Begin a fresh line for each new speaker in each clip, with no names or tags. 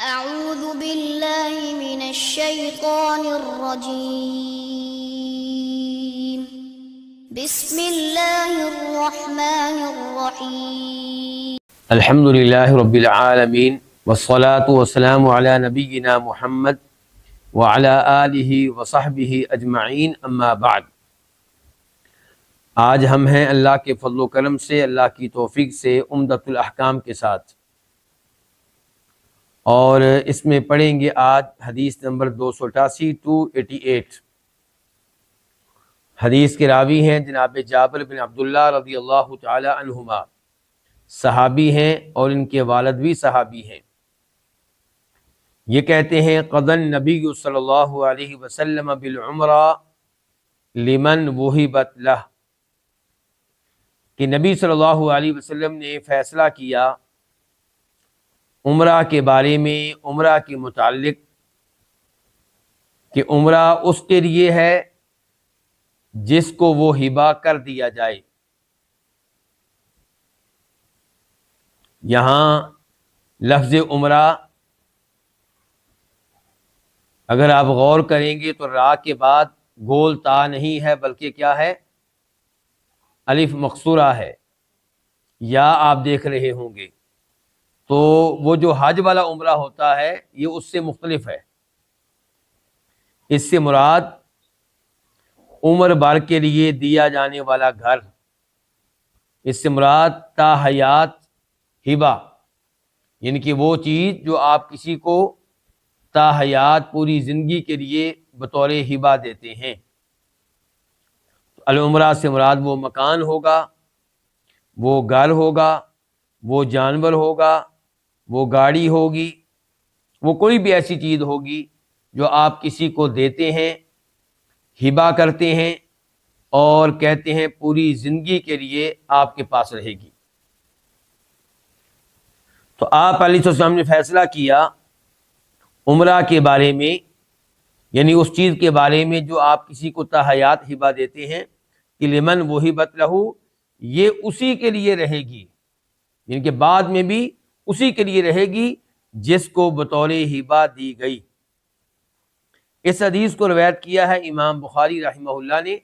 أعوذ بالله من الشيطان الرجيم بسم الله الرحمن الرحيم
الحمد للہ رب العالمین والصلاة والسلام علی نبینا محمد وعلی آلہ وصحبہ اجمعین، اما بعد۔ آج ہم ہیں اللہ کے فضل و کرم سے، اللہ کی توفیق سے عمدۃ الاحکام کے ساتھ، اور اس میں پڑھیں گے آج حدیث نمبر 288 حدیث کے راوی ہیں جناب جابر بن عبداللہ رضی اللہ تعالی عنہما، صحابی ہیں اور ان کے والد بھی صحابی ہیں۔ یہ کہتے ہیں قضى النبی صلی اللہ علیہ وسلم بالعمرہ لمن وہبت لہ، کہ نبی صلی اللہ علیہ وسلم نے فیصلہ کیا عمرہ کے بارے میں، عمرہ کے متعلق، کہ عمرہ اس کے لیے ہے جس کو وہ ہبہ کر دیا جائے۔ یہاں لفظ عمرہ اگر آپ غور کریں گے تو را کے بعد گول تا نہیں ہے، بلکہ کیا ہے؟ الف مقصورہ ہے، یا آپ دیکھ رہے ہوں گے۔ تو وہ جو حج والا عمرہ ہوتا ہے یہ اس سے مختلف ہے۔ اس سے مراد عمر بھر کے لیے دیا جانے والا گھر، اس سے مراد تا حیات ہبہ، یعنی کہ وہ چیز جو آپ کسی کو تا حیات پوری زندگی کے لیے بطور ہبہ دیتے ہیں۔ العمرہ سے مراد وہ مکان ہوگا، وہ گھر ہوگا، وہ جانور ہوگا، وہ گاڑی ہوگی، وہ کوئی بھی ایسی چیز ہوگی جو آپ کسی کو دیتے ہیں، ہبہ کرتے ہیں اور کہتے ہیں پوری زندگی کے لیے آپ کے پاس رہے گی۔ تو آپ علیہ السلام نے فیصلہ کیا عمرہ کے بارے میں، یعنی اس چیز کے بارے میں جو آپ کسی کو تا حیات ہبہ دیتے ہیں، کہ لمن وہبت لہ، یہ اسی کے لیے رہے گی، یعنی کہ بعد میں بھی اسی کے لیے رہے گی جس کو بطور ہبہ دی گئی۔ اس حدیث کو روایت کیا ہے امام بخاری رحمہ اللہ نے،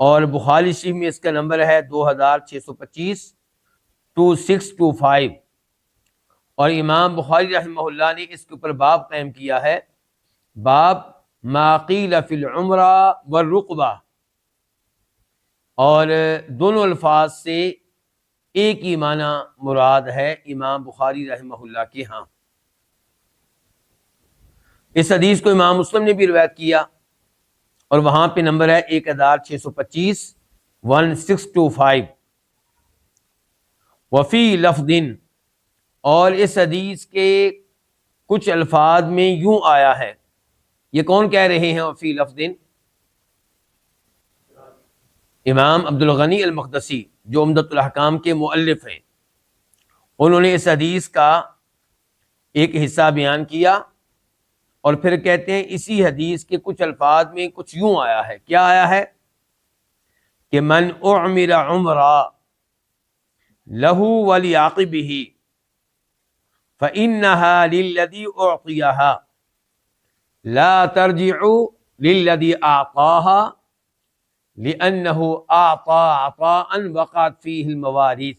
اور بخاری شریف میں اس کا نمبر ہے 2625 اور امام بخاری رحمہ اللہ نے اس کے اوپر باب قائم کیا ہے، باب ما قیل فی العمرہ والرقبہ، اور دونوں الفاظ سے ایک ہی معنی مراد ہے امام بخاری رحمہ اللہ کے ہاں۔ اس حدیث کو امام مسلم نے بھی روایت کیا، اور وہاں پہ نمبر ہے 1625 وفی لفظ، اور اس حدیث کے کچھ الفاظ میں یوں آیا ہے، یہ کون کہہ رہے ہیں وفی لفظ؟ امام عبدالغنی المقدسی جو عمدۃ الاحکام کے مؤلف ہیں، انہوں نے اس حدیث کا ایک حصہ بیان کیا اور پھر کہتے ہیں اسی حدیث کے کچھ الفاظ میں کچھ یوں آیا ہے۔ کیا آیا ہے؟ کہ من اعمر عمرہ لہ ولعاقبہ فإنہا للذی اعطیہا لا ترجع للذی اعطاہا لأنہ اعطى عطاء وقعت فیہ الموارث۔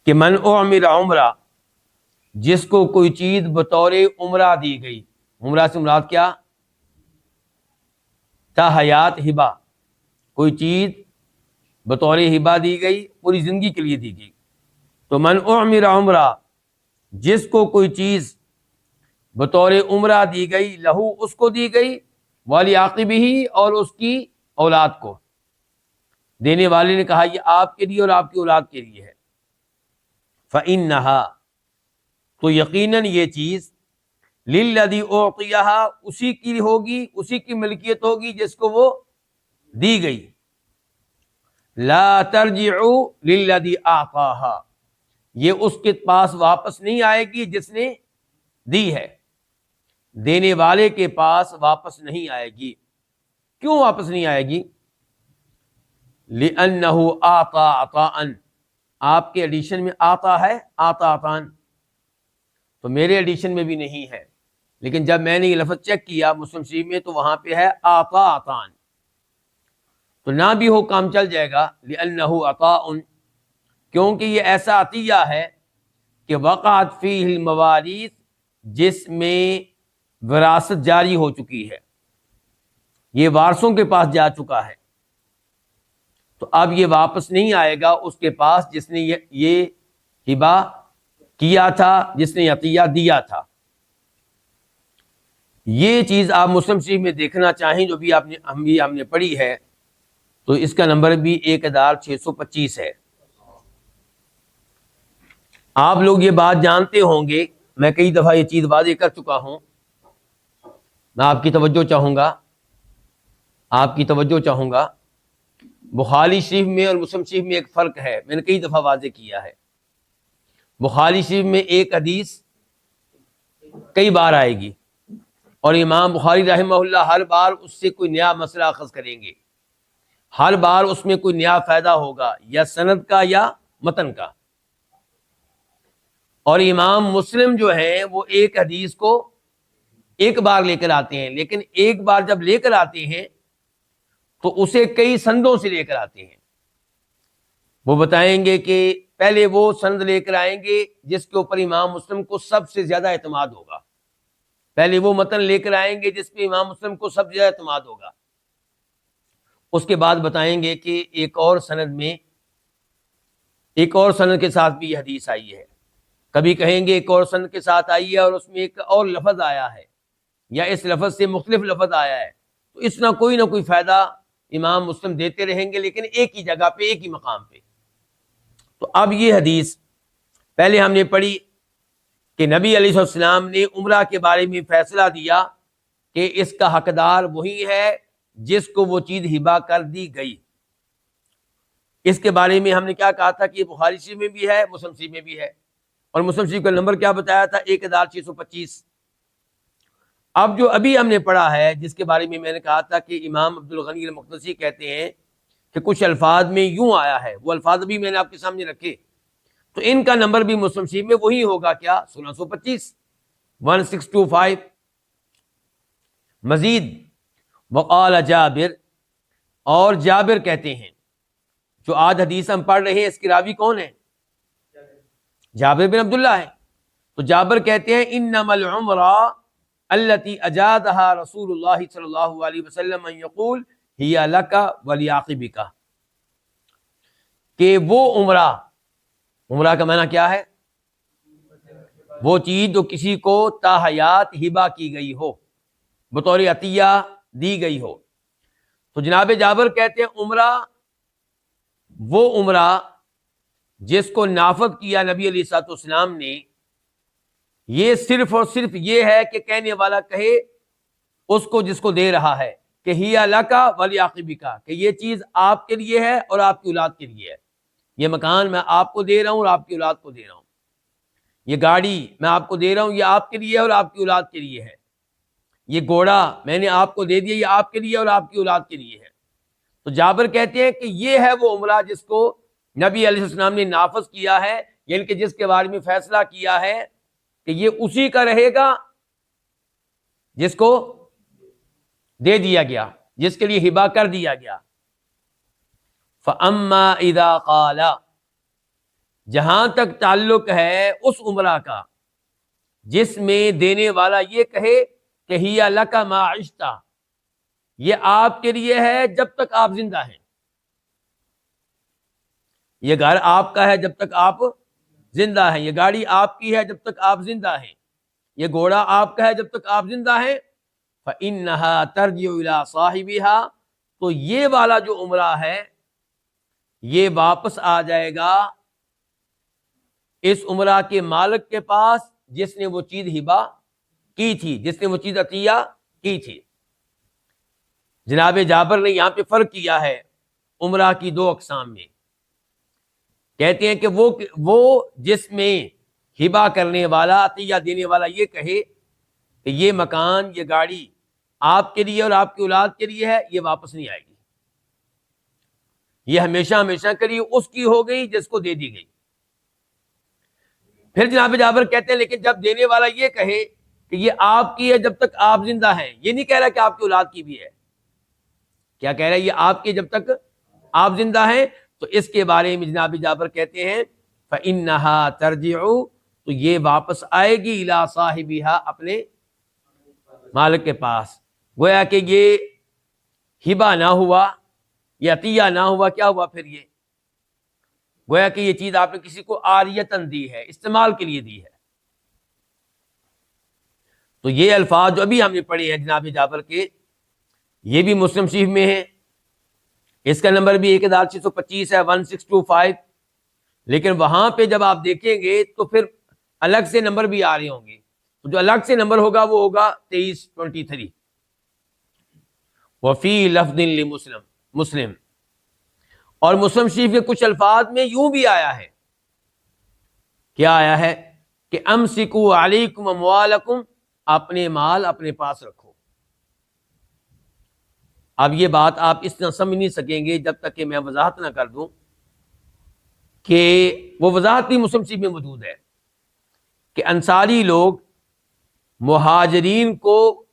کہ من اعمر عمرہ، جس کو کوئی چیز بطور عمرہ دی گئی، عمرہ سے مراد کیا؟ تا حیات ہبہ، کوئی چیز بطور ہبہ دی گئی، پوری زندگی کے لیے دی گئی۔ تو من اعمر عمرہ، جس کو کوئی چیز بطور عمرہ دی گئی، لہو اس کو دی گئی، ولعاقبہ اور اس کی اولاد کو، دینے والے نے کہا یہ آپ کے لیے اور آپ کی اولاد کے لیے ہے، فإنہا، تو یقیناً یہ چیز للذی اعطیہا، اسی کی ہوگی، اسی کی ملکیت ہوگی جس کو وہ دی گئی، لا ترجع للذی اعطاہا، یہ اس کے پاس واپس نہیں آئے گی جس نے دی ہے، دینے والے کے پاس واپس نہیں آئے گی۔ کیوں واپس نہیں آئے گی؟ لأنہ اعطى عطاء، آپ کے ایڈیشن میں آتا ہے آتا آتان، تو میرے ایڈیشن میں بھی نہیں ہے، لیکن جب میں نے یہ لفظ چیک کیا مسلم شریف میں تو وہاں پہ ہے آتا آتان، تو نہ بھی ہو کام چل جائے گا، لأنه عطاء، کیونکہ یہ ایسا عطیہ ہے کہ وقعت فیہ الموارث، جس میں وراثت جاری ہو چکی ہے، یہ وارثوں کے پاس جا چکا ہے، تو اب یہ واپس نہیں آئے گا اس کے پاس جس نے یہ ہبہ کیا تھا، جس نے عطیہ دیا تھا۔ یہ چیز آپ مسلم شریف میں دیکھنا چاہیں جو بھی ہم نے پڑھی ہے، تو اس کا نمبر بھی 1625 ہے۔ آپ لوگ یہ بات جانتے ہوں گے، میں کئی دفعہ یہ چیز واضح کر چکا ہوں، میں آپ کی توجہ چاہوں گا، بخاری شریف میں اور مسلم شریف میں ایک فرق ہے، میں نے کئی دفعہ واضح کیا ہے۔ بخاری شریف میں ایک حدیث کئی بار آئے گی، اور امام بخاری رحمہ اللہ ہر بار اس سے کوئی نیا مسئلہ اخذ کریں گے، ہر بار اس میں کوئی نیا فائدہ ہوگا، یا سند کا یا متن کا۔ اور امام مسلم جو ہیں وہ ایک حدیث کو ایک بار لے کر آتے ہیں، لیکن ایک بار جب لے کر آتے ہیں تو اسے کئی سندوں سے لے کر آتے ہیں۔ وہ بتائیں گے کہ پہلے وہ سند لے کر آئیں گے جس کے اوپر امام مسلم کو سب سے زیادہ اعتماد ہوگا، پہلے وہ متن لے کر آئیں گے جس پہ امام مسلم کو سب سے زیادہ اعتماد ہوگا، اس کے بعد بتائیں گے کہ ایک اور سند کے ساتھ بھی یہ حدیث آئی ہے، کبھی کہیں گے ایک اور سند کے ساتھ آئی ہے اور اس میں ایک اور لفظ آیا ہے، یا اس لفظ سے مختلف لفظ آیا ہے، تو اس نہ کوئی فائدہ امام مسلم دیتے رہیں گے، لیکن ایک ہی جگہ پہ، ایک ہی مقام پہ۔ تو اب یہ حدیث پہلے ہم نے پڑھی کہ نبی علیہ السلام نے عمرہ کے بارے میں فیصلہ دیا کہ اس کا حقدار وہی ہے جس کو وہ چیز ہبہ کر دی گئی۔ اس کے بارے میں ہم نے کیا کہا تھا کہ یہ بخاری شریف میں بھی ہے، مسلم شریف میں بھی ہے، اور مسلم شریف کا نمبر کیا بتایا تھا؟ 1625۔ اب جو ابھی ہم نے پڑھا ہے، جس کے بارے میں نے کہا تھا کہ امام عبد الغنی المقدسی کہتے ہیں کہ کچھ الفاظ میں یوں آیا ہے، وہ الفاظ بھی میں نے آپ کے سامنے رکھے، تو ان کا نمبر بھی مسلم شریف میں وہی ہوگا، کیا؟ 1625۔ مزید وقال جابر، اور جابر کہتے ہیں، جو آج حدیث ہم پڑھ رہے ہیں اس کی راوی کون ہے؟ جابر بن عبداللہ ہے۔ تو جابر کہتے ہیں انما العمرہ التي اجازها رسول اللہ صلی اللہ علیہ وسلم ان یقول ہی لک ولعاقبک، کہ وہ عمرہ کا معنی کیا ہے؟ وہ چیز جو کسی کو تاحیات ہبہ کی گئی ہو، بطور عطیہ دی گئی ہو۔ تو جناب جابر کہتے ہیں وہ عمرہ جس کو نافذ کیا نبی علیہ الصلوۃ والسلام نے، یہ صرف اور صرف یہ ہے کہ کہنے والا کہے اس کو جس کو دے رہا ہے کہ ہی لک ولعاقبک، کہ یہ چیز آپ کے لیے ہے اور آپ کی اولاد کے لیے ہے، یہ مکان میں آپ کو دے رہا ہوں اور آپ کی اولاد کو دے رہا ہوں، یہ گاڑی میں آپ کو دے رہا ہوں، یہ آپ کے لیے اور آپ کی اولاد کے لیے ہے، یہ گھوڑا میں نے آپ کو دے دیا، یہ آپ کے لیے اور آپ کی اولاد کے لیے ہے۔ تو جابر کہتے ہیں کہ یہ ہے وہ عمرہ جس کو نبی علیہ السلام نے نافذ کیا ہے، یعنی کہ جس کے بارے میں فیصلہ کیا ہے کہ یہ اسی کا رہے گا جس کو دے دیا گیا، جس کے لیے ہبہ کر دیا گیا۔ فَأَمَّا إِذَا قَالَ، جہاں تک تعلق ہے اس عمرہ کا جس میں دینے والا یہ کہے کہ ہی لک ما عشت، یہ آپ کے لیے ہے جب تک آپ زندہ ہیں، یہ گھر آپ کا ہے جب تک آپ زندہ ہیں، یہ گاڑی آپ کی ہے جب تک آپ زندہ ہیں، یہ گھوڑا آپ کا ہے جب تک آپ زندہ ہیں، فَإِنَّهَا تَرْجِعُ إِلَىٰ صَاحِبِهَا، تو یہ والا جو عمرہ ہے یہ واپس آ جائے گا اس عمرہ کے مالک کے پاس جس نے وہ چیز ہبہ کی تھی، جس نے وہ چیز عطیہ کی تھی۔ جناب جابر نے یہاں پہ فرق کیا ہے عمرہ کی دو اقسام میں، کہتے ہیں کہ وہ جس میں ہبہ کرنے والا، عطیہ دینے والا یہ کہے کہ یہ مکان، یہ گاڑی آپ کے لیے اور آپ کی اولاد کے لیے ہے، یہ واپس نہیں آئے گی، یہ ہمیشہ ہمیشہ کے لیے اس کی ہو گئی جس کو دے دی گئی۔ پھر جناب جابر کہتے ہیں لیکن جب دینے والا یہ کہے کہ یہ آپ کی ہے جب تک آپ زندہ ہیں، یہ نہیں کہہ رہا کہ آپ کی اولاد کی بھی ہے، کیا کہہ رہا ہے؟ یہ آپ کی جب تک آپ زندہ ہیں، تو اس کے بارے میں جناب جابر کہتے ہیں فَإِنَّهَا تَرْجِعُ، تو یہ واپس آئے گی اِلَىٰ صَاحِبِهَا، اپنے مالک کے پاس۔ گویا کہ یہ ہبہ نہ ہوا، یہ عطیہ نہ ہوا، کیا ہوا پھر؟ یہ گویا کہ یہ چیز آپ نے کسی کو عاریتاً دی ہے، استعمال کے لیے دی ہے۔ تو یہ الفاظ جو ابھی ہم نے پڑھے ہیں جناب جابر کے، یہ بھی مسلم شریف میں ہے، اس کا نمبر بھی 1625 ہے، 1625، لیکن وہاں پہ جب آپ دیکھیں گے تو پھر الگ سے نمبر بھی آ رہے ہوں گے، تو جو الگ سے نمبر ہوگا وہ ہوگا 2323۔ وفی لفظ لمسلم، مسلم، اور مسلم شریف کے کچھ الفاظ میں یوں بھی آیا ہے، کیا آیا ہے کہ امسکو علیکم اموالکم، اپنے مال اپنے پاس رکھو۔ اب یہ بات آپ اس طرح سمجھ نہیں سکیں گے جب تک کہ میں وضاحت نہ کر دوں کہ وہ وضاحت بھی مسلم شریف میں موجود ہے کہ انصاری لوگ مہاجرین کو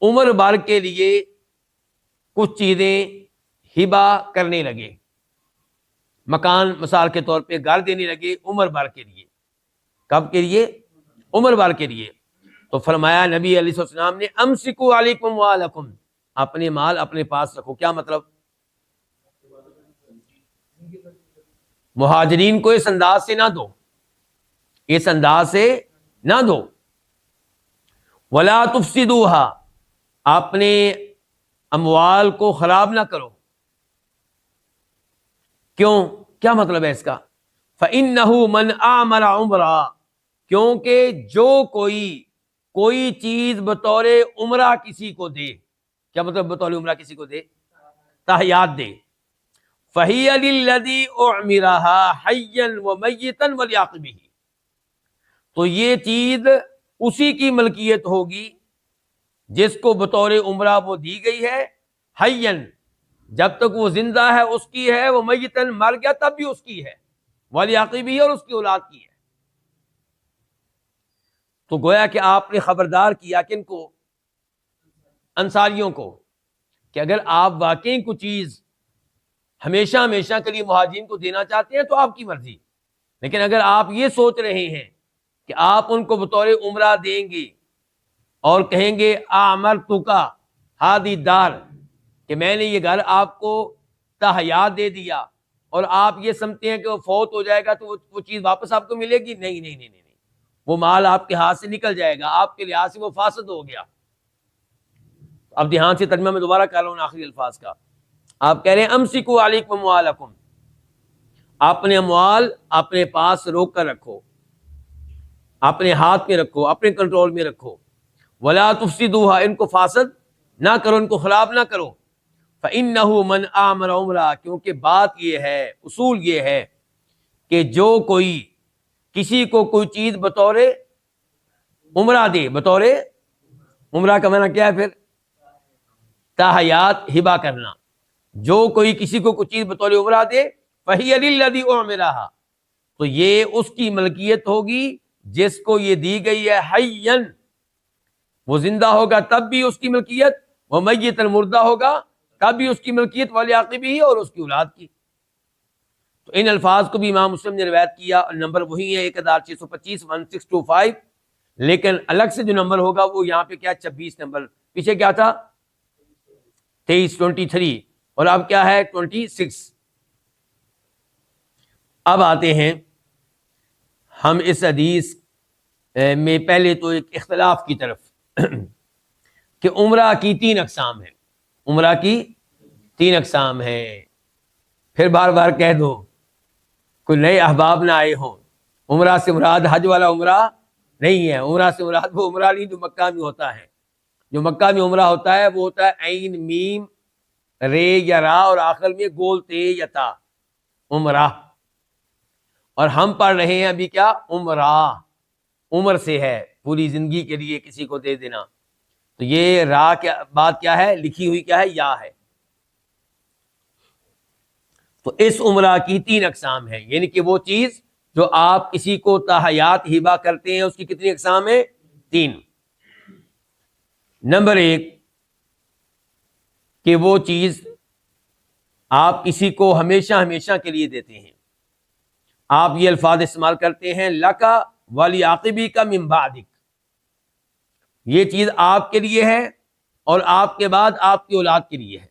عمر بھر کے لیے کچھ چیزیں ہبہ کرنے لگے، مکان مثال کے طور پہ گھر دینے لگے عمر بھر کے لیے۔ کب کے لیے؟ عمر بھر کے لیے۔ تو فرمایا نبی علیہ السلام نے امسکو علیکم اموالکم، اپنے مال اپنے پاس رکھو۔ کیا مطلب؟ مہاجرین کو اس انداز سے نہ دو، اس انداز سے نہ دو۔ ولا تفسدوها، اپنے اموال کو خراب نہ کرو۔ کیوں؟ کیا مطلب ہے اس کا؟ فَإِنَّهُ مَنْ آمَرَ عُمْرًا، کیونکہ جو کوئی چیز بطور عمرہ کسی کو دے، کیا مطلب بطور عمرہ کسی کو دے؟ تحیات دے۔ فَهِيَ لِلَّذِي أُعْمِرَهَا حَيًّا وَمَيِّتًا وَلْيَعْقِبِهِ، تو یہ چیز اسی کی ملکیت ہوگی جس کو بطور عمرہ وہ دی گئی ہے، حیًّا، جب تک وہ زندہ ہے اس کی ہے، وہ میتاً، مر گیا تب بھی اس کی ہے، وَلْيَعْقِبِهِ، اور اس کی اولاد کی ہے۔ تو گویا کہ آپ نے خبردار کیا کن کو؟ انصاریوں کو، کہ اگر آپ واقعی کوئی چیز ہمیشہ ہمیشہ کے لیے مہاجرین کو دینا چاہتے ہیں تو آپ کی مرضی، لیکن اگر آپ یہ سوچ رہے ہیں کہ آپ ان کو بطور عمرہ دیں گے اور کہیں گے اعمرتک ہذی الدار، کہ میں نے یہ گھر آپ کو تحیات دے دیا، اور آپ یہ سمجھتے ہیں کہ وہ فوت ہو جائے گا تو وہ چیز واپس آپ کو ملے گی، نہیں نہیں نہیں نہیں، وہ مال آپ کے ہاتھ سے نکل جائے گا، آپ کے لحاظ سے وہ فاسد ہو گیا۔ اب دھیان سے ترجمہ میں دوبارہ کر رہا ہوں آخری الفاظ کا۔ آپ کہہ رہے ہیں امسکو علیکم اموالکم، اپنے اموال اپنے پاس روک کر رکھو، اپنے ہاتھ میں رکھو، اپنے کنٹرول میں رکھو۔ ولا تفسدوها، ان کو فاسد نہ کرو، ان کو خراب نہ کرو۔ فإنه من آمر عمرہ، کیونکہ بات یہ ہے، اصول یہ ہے کہ جو کوئی کسی کو کوئی چیز بطور عمرہ دے، بطور عمرہ کا معنی کیا ہے پھر؟ تحیات، ہبہ کرنا۔ جو کوئی کسی کو کوئی چیز بطور عمرہ دے، فَهِيَ لِلَّذِي أُعْمِرَهَا، تو یہ اس کی ملکیت ہوگی جس کو یہ دی گئی ہے، حیًّا، وہ زندہ ہوگا تب بھی اس کی ملکیت، وہ میتاً، مردہ ہوگا تب بھی اس کی ملکیت، وَلِعَقِبِهِ، اور اس کی اولاد کی۔ تو ان الفاظ کو بھی امام مسلم نے روایت کیا، نمبر وہی ہے 1625، 1625، لیکن الگ سے جو نمبر ہوگا وہ یہاں پہ کیا 26 نمبر، پیچھے کیا تھا 23 اور اب کیا ہے 26۔ اب آتے ہیں ہم اس حدیث میں پہلے تو ایک اختلاف کی طرف کہ عمرہ کی 3 اقسام ہیں، عمرہ کی 3 اقسام ہیں۔ پھر بار بار کہہ دو، کوئی نئے احباب نہ آئے ہوں، عمرہ سے مراد حج والا عمرہ نہیں ہے، عمرہ سے مراد وہ عمرہ نہیں جو مکہ میں ہوتا ہے۔ جو مکہ میں عمرہ ہوتا ہے وہ ہوتا ہے عین میم رے یا را اور آخر میں گول تے یا تا، عمرہ۔ اور ہم پڑھ رہے ہیں ابھی کیا؟ عمرہ، عمر سے ہے، پوری زندگی کے لیے کسی کو دے دینا۔ تو یہ را کیا بات کیا ہے؟ لکھی ہوئی کیا ہے؟ یا ہے۔ تو اس عمرہ کی 3 اقسام ہیں، یعنی کہ وہ چیز جو آپ کسی کو تاحیات ہبہ کرتے ہیں اس کی کتنی اقسام ہیں؟ 3۔ نمبر 1 کہ وہ چیز آپ کسی کو ہمیشہ ہمیشہ کے لیے دیتے ہیں، آپ یہ الفاظ استعمال کرتے ہیں لکا ولی عاقبی کا من بعدک، یہ چیز آپ کے لیے ہے اور آپ کے بعد آپ کی اولاد کے لیے ہے۔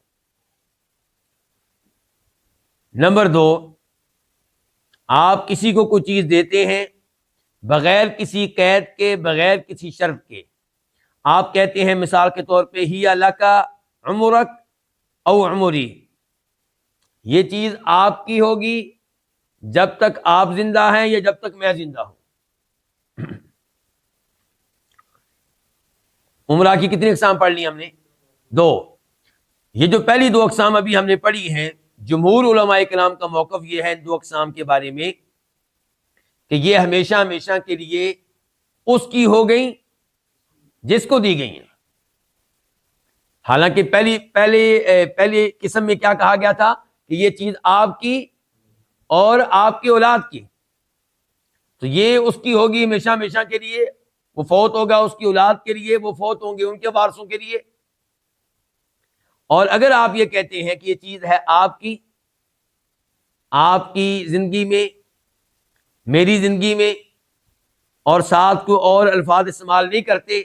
نمبر 2 آپ کسی کو کوئی چیز دیتے ہیں بغیر کسی قید کے، بغیر کسی شرط کے، آپ کہتے ہیں مثال کے طور پہ ہی لکا عمرک او عمری، یہ چیز آپ کی ہوگی جب تک آپ زندہ ہیں یا جب تک میں زندہ ہوں۔ عمرہ کی کتنی اقسام پڑھ لی ہم نے؟ 2۔ یہ جو پہلی 2 اقسام ابھی ہم نے پڑھی ہیں، جمہور علماء کرام کا موقف یہ ہے ان 2 اقسام کے بارے میں کہ یہ ہمیشہ ہمیشہ کے لیے اس کی ہو گئی جس کو دی گئی ہیں۔ حالانکہ پہلی قسم میں کیا کہا گیا تھا کہ یہ چیز آپ کی اور آپ کی اولاد کی، تو یہ اس کی ہوگی ہمیشہ ہمیشہ کے لیے، وہ فوت ہوگا اس کی اولاد کے لیے، وہ فوت ہوں گے ان کے وارثوں کے لیے۔ اور اگر آپ یہ کہتے ہیں کہ یہ چیز ہے آپ کی زندگی میں، میری زندگی میں، اور ساتھ کوئی اور الفاظ استعمال نہیں کرتے،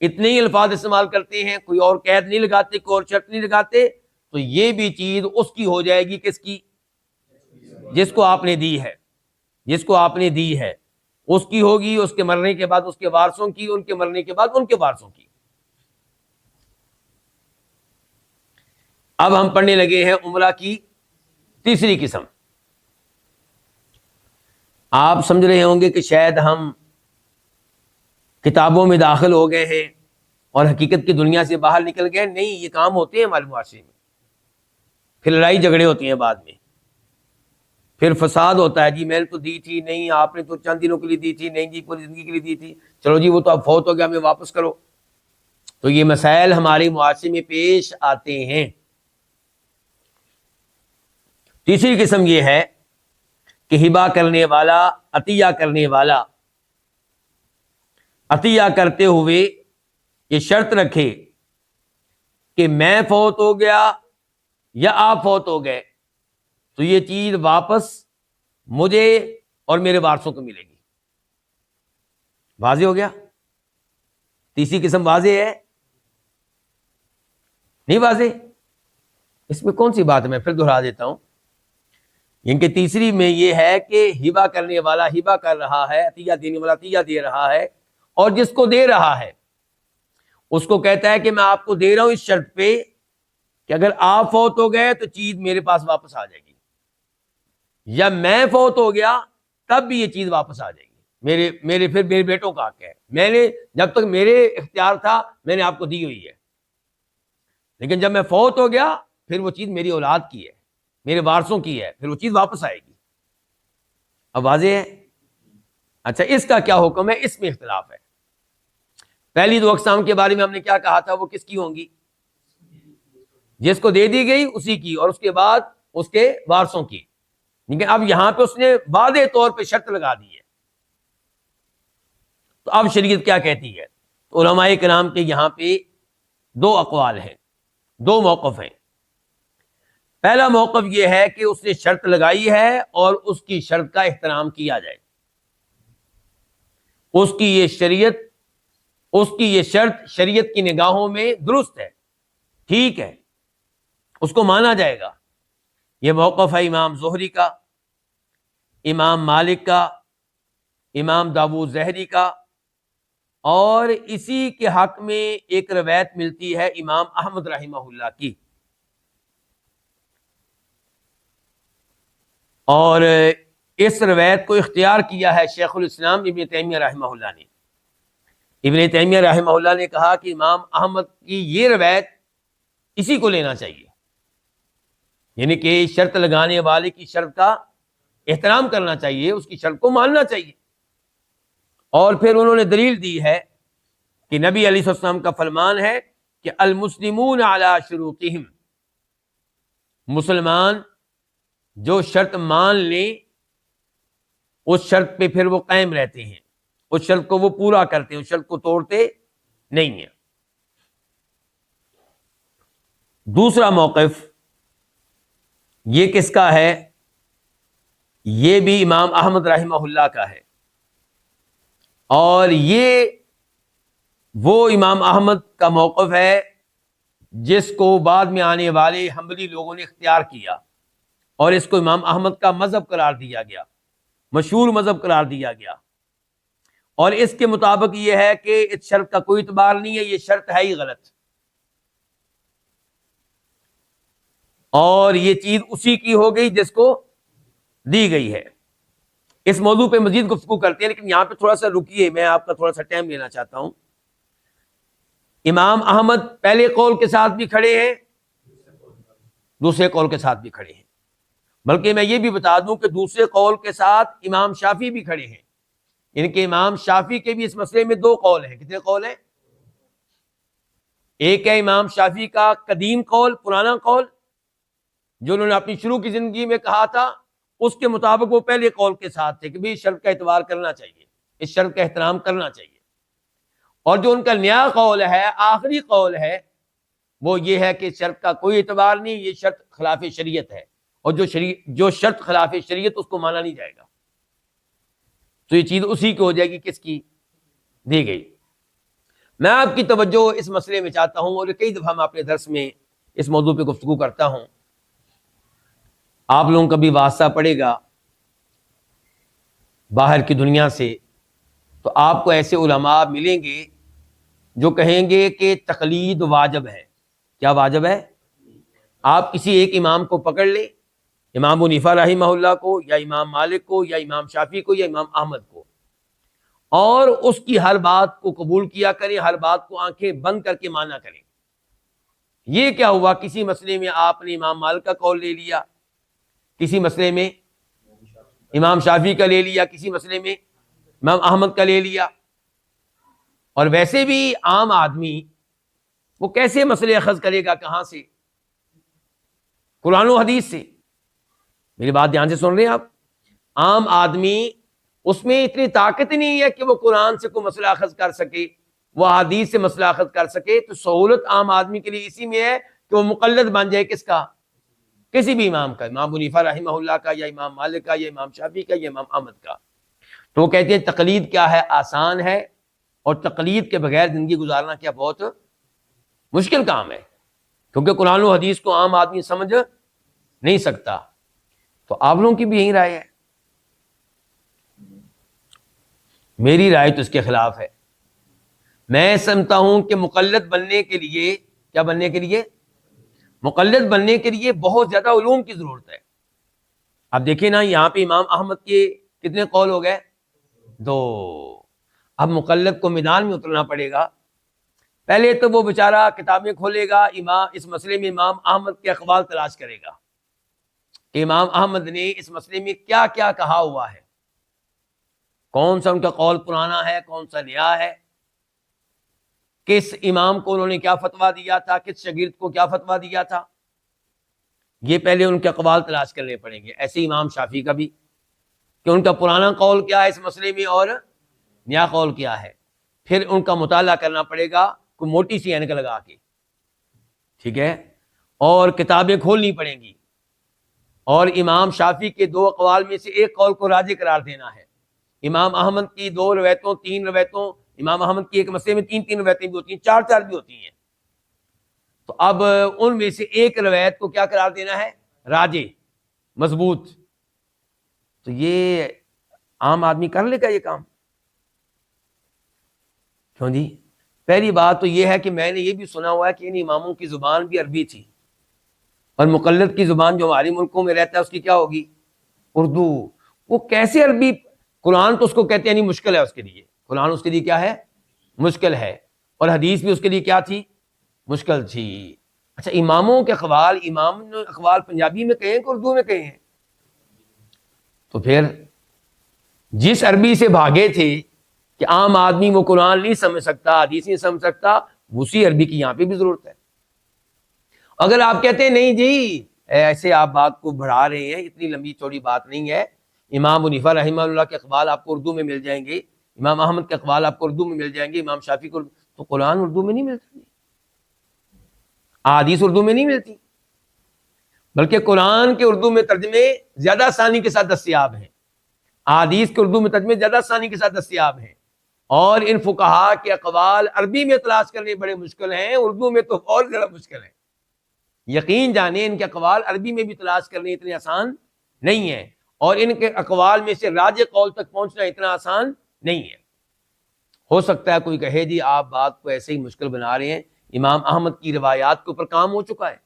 اتنے ہی الفاظ استعمال کرتے ہیں، کوئی اور قید نہیں لگاتے، کوئی اور شرط نہیں لگاتے، تو یہ بھی چیز اس کی ہو جائے گی، کس کی؟ جس کو آپ نے دی ہے، جس کو آپ نے دی ہے اس کی ہوگی، اس کے مرنے کے بعد اس کے وارثوں کی، ان کے مرنے کے بعد ان کے وارثوں کی۔ اب ہم پڑھنے لگے ہیں عمرہ کی تیسری قسم۔ آپ سمجھ رہے ہوں گے کہ شاید ہم کتابوں میں داخل ہو گئے ہیں اور حقیقت کی دنیا سے باہر نکل گئے۔ نہیں، یہ کام ہوتے ہیں ہمارے معاشرے میں، پھر لڑائی جھگڑے ہوتی ہیں بعد میں، پھر فساد ہوتا ہے، جی میں نے تو دی تھی، نہیں آپ نے تو چند دنوں کے لیے دی تھی، نہیں جی پوری زندگی کے لیے دی تھی، چلو جی وہ تو اب فوت ہو گیا، ہمیں واپس کرو۔ تو یہ مسائل ہمارے معاشرے میں پیش آتے ہیں۔ تیسری قسم یہ ہے کہ ہبہ کرنے والا، عطیہ کرنے والا عطیہ کرتے ہوئے یہ شرط رکھے کہ میں فوت ہو گیا یا آپ فوت ہو گئے تو یہ چیز واپس مجھے اور میرے وارثوں کو ملے گی۔ واضح ہو گیا؟ تیسری قسم واضح ہے؟ نہیں واضح؟ اس میں کون سی بات ہے؟ میں پھر دہرا دیتا ہوں۔ ان کے تیسری میں یہ ہے کہ ہبہ کرنے والا ہبہ کر رہا ہے، عطیہ دینے والا عطیہ دے رہا ہے، اور جس کو دے رہا ہے اس کو کہتا ہے کہ میں آپ کو دے رہا ہوں اس شرط پہ کہ اگر آپ فوت ہو گئے تو چیز میرے پاس واپس آ جائے گی، یا میں فوت ہو گیا تب بھی یہ چیز واپس آ جائے گی، میرے بیٹوں کا حق ہے، میں نے جب تک میرے اختیار تھا میں نے آپ کو دی ہوئی ہے، لیکن جب میں فوت ہو گیا پھر وہ چیز میری اولاد کی ہے، میرے وارثوں کی ہے، پھر وہ چیز واپس آئے گی۔ اب واضح ہے؟ اچھا، اس کا کیا حکم ہے؟ اس میں اختلاف ہے۔ پہلی 2 اقسام کے بارے میں ہم نے کیا کہا تھا؟ وہ کس کی ہوں گی؟ جس کو دے دی گئی اسی کی، اور اس کے بعد اس کے وارثوں کی۔ لیکن اب یہاں پہ اس نے واضح طور پہ شرط لگا دی ہے، تو اب شریعت کیا کہتی ہے؟ تو علماء کرام کے یہاں پہ 2 اقوال ہیں، 2 موقف ہیں۔ پہلا موقف یہ ہے کہ اس نے شرط لگائی ہے اور اس کی شرط کا احترام کیا جائے، اس کی یہ شرط شریعت کی نگاہوں میں درست ہے، ٹھیک ہے، اس کو مانا جائے گا۔ یہ موقف ہے امام زہری کا، امام مالک کا، امام داؤد ظہری کا، اور اسی کے حق میں ایک روایت ملتی ہے امام احمد رحمہ اللہ کی، اور اس روایت کو اختیار کیا ہے شیخ الاسلام ابن تیمیہ رحمہ اللہ نے۔ ابن تیمیہ رحمہ اللہ نے کہا کہ امام احمد کی یہ روایت اسی کو لینا چاہیے، یعنی کہ شرط لگانے والے کی شرط کا احترام کرنا چاہیے، اس کی شرط کو ماننا چاہیے۔ اور پھر انہوں نے دلیل دی ہے کہ نبی علیہ السلام کا فرمان ہے کہ المسلمون علی شروطہم، مسلمان جو شرط مان لیں اس شرط پہ پھر وہ قائم رہتے ہیں، اس شرط کو وہ پورا کرتے ہیں، اس شرط کو توڑتے نہیں ہیں۔ دوسرا موقف یہ کس کا ہے؟ یہ بھی امام احمد رحمہ اللہ کا ہے، اور یہ وہ امام احمد کا موقف ہے جس کو بعد میں آنے والے حنبلی لوگوں نے اختیار کیا، اور اس کو امام احمد کا مذہب قرار دیا گیا، مشہور مذہب قرار دیا گیا، اور اس کے مطابق یہ ہے کہ اس شرط کا کوئی اعتبار نہیں ہے، یہ شرط ہے ہی غلط، اور یہ چیز اسی کی ہو گئی جس کو دی گئی ہے۔ اس موضوع پہ مزید گفتگو کرتے ہیں، لیکن یہاں پہ تھوڑا سا رکیے، میں آپ کا تھوڑا سا ٹائم لینا چاہتا ہوں۔ امام احمد پہلے قول کے ساتھ بھی کھڑے ہیں، دوسرے قول کے ساتھ بھی کھڑے ہیں، بلکہ میں یہ بھی بتا دوں کہ دوسرے قول کے ساتھ امام شافعی بھی کھڑے ہیں، یعنی کہ امام شافعی کے بھی اس مسئلے میں دو قول ہیں۔ کتنے قول ہیں؟ ایک ہے امام شافعی کا قدیم قول، پرانا قول، جو انہوں نے اپنی شروع کی زندگی میں کہا تھا، اس کے مطابق وہ پہلے قول کے ساتھ تھے کہ بھی اس شرط کا اعتبار کرنا چاہیے، اس شرط کا احترام کرنا چاہیے۔ اور جو ان کا نیا قول ہے، آخری قول ہے، وہ یہ ہے کہ شرط کا کوئی اعتبار نہیں، یہ شرط خلاف شریعت ہے، اور جو شرط خلاف شریعت اس کو مانا نہیں جائے گا، تو یہ چیز اسی کی ہو جائے گی، کس کی دی گئی۔ میں آپ کی توجہ اس مسئلے میں چاہتا ہوں، اور کئی دفعہ میں اپنے درس میں اس موضوع پہ گفتگو کرتا ہوں۔ آپ لوگوں کا بھی واسطہ پڑے گا باہر کی دنیا سے، تو آپ کو ایسے علماء ملیں گے جو کہیں گے کہ تقلید واجب ہے۔ کیا واجب ہے؟ آپ کسی ایک امام کو پکڑ لیں، امام ابو حنیفہ رحمہ اللہ کو، یا امام مالک کو، یا امام شافعی کو، یا امام احمد کو، اور اس کی ہر بات کو قبول کیا کریں، ہر بات کو آنکھیں بند کر کے مانا کریں۔ یہ کیا ہوا؟ کسی مسئلے میں آپ نے امام مالک کا قول لے لیا، کسی مسئلے میں امام شافعی کا لے لیا، کسی مسئلے میں امام احمد کا لے لیا۔ اور ویسے بھی عام آدمی وہ کیسے مسئلے اخذ کرے گا؟ کہاں سے؟ قرآن و حدیث سے۔ میری بات دھیان سے سن رہے ہیں آپ؟ عام آدمی اس میں اتنی طاقت نہیں ہے کہ وہ قرآن سے کوئی مسئلہ اخذ کر سکے، وہ حدیث سے مسئلہ اخذ کر سکے۔ تو سہولت عام آدمی کے لیے اسی میں ہے کہ وہ مقلد بن جائے، کس کا؟ کسی بھی امام کا، امام ابو حنیفہ رحمہ اللہ کا، یا امام مالک کا، یا امام شافعی کا، یا امام احمد کا۔ تو وہ کہتے ہیں تقلید کیا ہے؟ آسان ہے، اور تقلید کے بغیر زندگی گزارنا کیا بہت مشکل کام ہے، کیونکہ قرآن و حدیث کو عام آدمی سمجھ نہیں سکتا۔ تو آپ لوگوں کی بھی یہی رائے ہے؟ میری رائے تو اس کے خلاف ہے۔ میں سمجھتا ہوں کہ مقلد بننے کے لیے، کیا بننے کے لیے؟ مقلد بننے کے لیے بہت زیادہ علوم کی ضرورت ہے۔ اب دیکھیں نا، یہاں پہ امام احمد کے کتنے قول ہو گئے؟ دو۔ اب مقلد کو میدان میں اترنا پڑے گا۔ پہلے تو وہ بیچارہ کتابیں کھولے گا، اس مسئلے میں امام احمد کے اقوال تلاش کرے گا کہ امام احمد نے اس مسئلے میں کیا کیا کہا ہوا ہے، کون سا ان کا قول پرانا ہے، کون سا نیا ہے، کس امام کو انہوں نے کیا فتویٰ دیا تھا، کس شاگرد کو کیا فتویٰ دیا تھا۔ یہ پہلے ان کے اقوال تلاش کرنے پڑیں گے۔ ایسے امام شافعی کا بھی، کہ ان کا پرانا قول کیا ہے اس مسئلے میں اور نیا قول کیا ہے۔ پھر ان کا مطالعہ کرنا پڑے گا، کوئی موٹی سی اینک لگا کے، ٹھیک ہے، اور کتابیں کھولنی پڑیں گی، اور امام شافعی کے دو اقوال میں سے ایک قول کو راجح قرار دینا ہے۔ امام احمد کی دو روایتوں، تین روایتوں، امام احمد کی ایک مسئلے میں تین روایتیں بھی ہوتی ہیں، چار بھی ہوتی ہیں، تو اب ان میں سے ایک روایت کو کیا قرار دینا ہے؟ راجح، مضبوط۔ تو یہ عام آدمی کر لے گا یہ کام؟ کیوں جی؟ پہلی بات تو یہ ہے کہ میں نے یہ بھی سنا ہوا ہے کہ ان اماموں کی زبان بھی عربی تھی، اور مقلد کی زبان جو ہمارے ملکوں میں رہتا ہے اس کی کیا ہوگی؟ اردو۔ وہ کیسے عربی؟ قرآن تو اس کو کہتے ہیں نہیں، مشکل ہے اس کے لیے، قرآن اس کے لیے کیا ہے؟ مشکل ہے، اور حدیث بھی اس کے لیے کیا تھی؟ مشکل تھی۔ اچھا، اماموں کے اقوال، امام نے اقوال پنجابی میں کہے ہیں کہ اردو میں کہے ہیں؟ تو پھر جس عربی سے بھاگے تھے کہ عام آدمی وہ قرآن نہیں سمجھ سکتا، حدیث نہیں سمجھ سکتا، اسی عربی کی یہاں پہ بھی ضرورت ہے۔ اگر آپ کہتے ہیں نہیں جی ایسے آپ بات کو بڑھا رہے ہیں، اتنی لمبی چوڑی بات نہیں ہے۔ امام ابو حنیفہ رحمہ اللہ کے اقوال آپ کو اردو میں مل جائیں گے، امام احمد کے اقوال آپ کو اردو میں مل جائیں گے، امام شافعی کو، تو قرآن اردو میں نہیں ملتا، احادیث اردو میں نہیں ملتی، بلکہ قرآن کے اردو میں ترجمے زیادہ آسانی کے ساتھ دستیاب ہیں، احادیث کے اردو میں ترجمے زیادہ آسانی کے ساتھ دستیاب ہیں، اور ان فقہا کے اقوال عربی میں تلاش کرنے بڑے مشکل ہیں، اردو میں تو اور زیادہ مشکل ہیں۔ یقین جانیں ان کے اقوال عربی میں بھی تلاش کرنے اتنے آسان نہیں ہیں، اور ان کے اقوال میں سے راجح قول تک پہنچنا اتنا آسان نہیں ہے۔ ہو سکتا ہے کوئی کہے جی آپ بات کو ایسے ہی مشکل بنا رہے ہیں، امام احمد کی روایات کے اوپر کام ہو چکا ہے،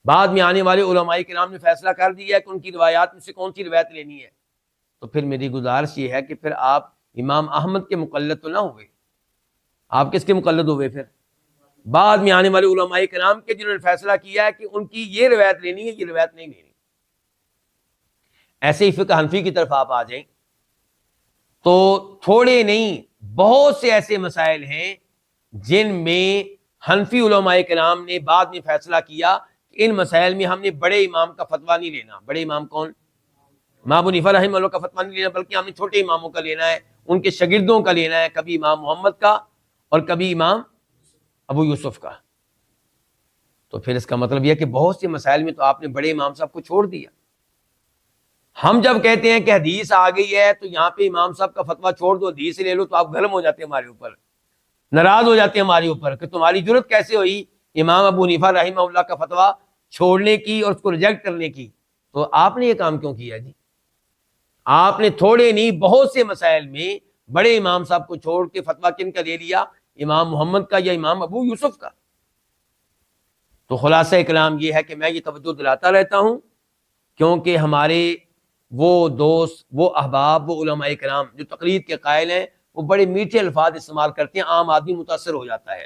بعد میں آنے والے علماء کرام نے فیصلہ کر دیا ہے کہ ان کی روایات میں سے کون سی روایت لینی ہے، تو پھر میری گزارش یہ ہے کہ پھر آپ امام احمد کے مقلد تو نہ ہوئے، آپ کس کے مقلد ہوئے؟ پھر بعد میں آنے والے علماء کرام کے جنہوں نے فیصلہ کیا ہے کہ ان کی یہ روایت لینی ہے، یہ روایت نہیں لینی۔ ایسے ہی فقہ حنفی کی طرف آپ آ جائیں تو تھوڑے نہیں بہت سے ایسے مسائل ہیں جن میں حنفی علماء کرام نے بعد میں فیصلہ کیا کہ ان مسائل میں ہم نے بڑے امام کا فتویٰ نہیں لینا۔ بڑے امام کون؟ امام ابو حنیفہ رحمہ اللہ کا فتویٰ نہیں لینا، بلکہ ہم نے چھوٹے اماموں کا لینا ہے، ان کے شاگردوں کا لینا ہے، کبھی امام محمد کا اور کبھی امام ابو یوسف کا۔ تو پھر اس کا مطلب یہ کہ بہت سے مسائل میں تو آپ نے بڑے امام صاحب کو چھوڑ دیا۔ ہم جب کہتے ہیں کہ حدیث آ گئی ہے تو یہاں پہ امام صاحب کا فتویٰ چھوڑ دو، حدیث لے لو، تو آپ گرم ہو جاتے ہیں ہمارے اوپر، ناراض ہو جاتے ہیں ہمارے اوپر کہ تمہاری جرت کیسے ہوئی امام ابو حنیفہ رحمہ اللہ کا فتویٰ چھوڑنے کی اور اس کو ریجیکٹ کرنے کی۔ تو آپ نے یہ کام کیوں کیا جی؟ آپ نے تھوڑے نہیں بہت سے مسائل میں بڑے امام صاحب کو چھوڑ کے فتویٰ کن کا لے لیا؟ امام محمد کا یا امام ابو یوسف کا۔ تو خلاصہ کلام یہ ہے کہ میں یہ توجہ دلاتا رہتا ہوں کیونکہ ہمارے وہ دوست، وہ احباب، وہ علماء کرام جو تقلید کے قائل ہیں، وہ بڑے میٹھے الفاظ استعمال کرتے ہیں، عام آدمی متاثر ہو جاتا ہے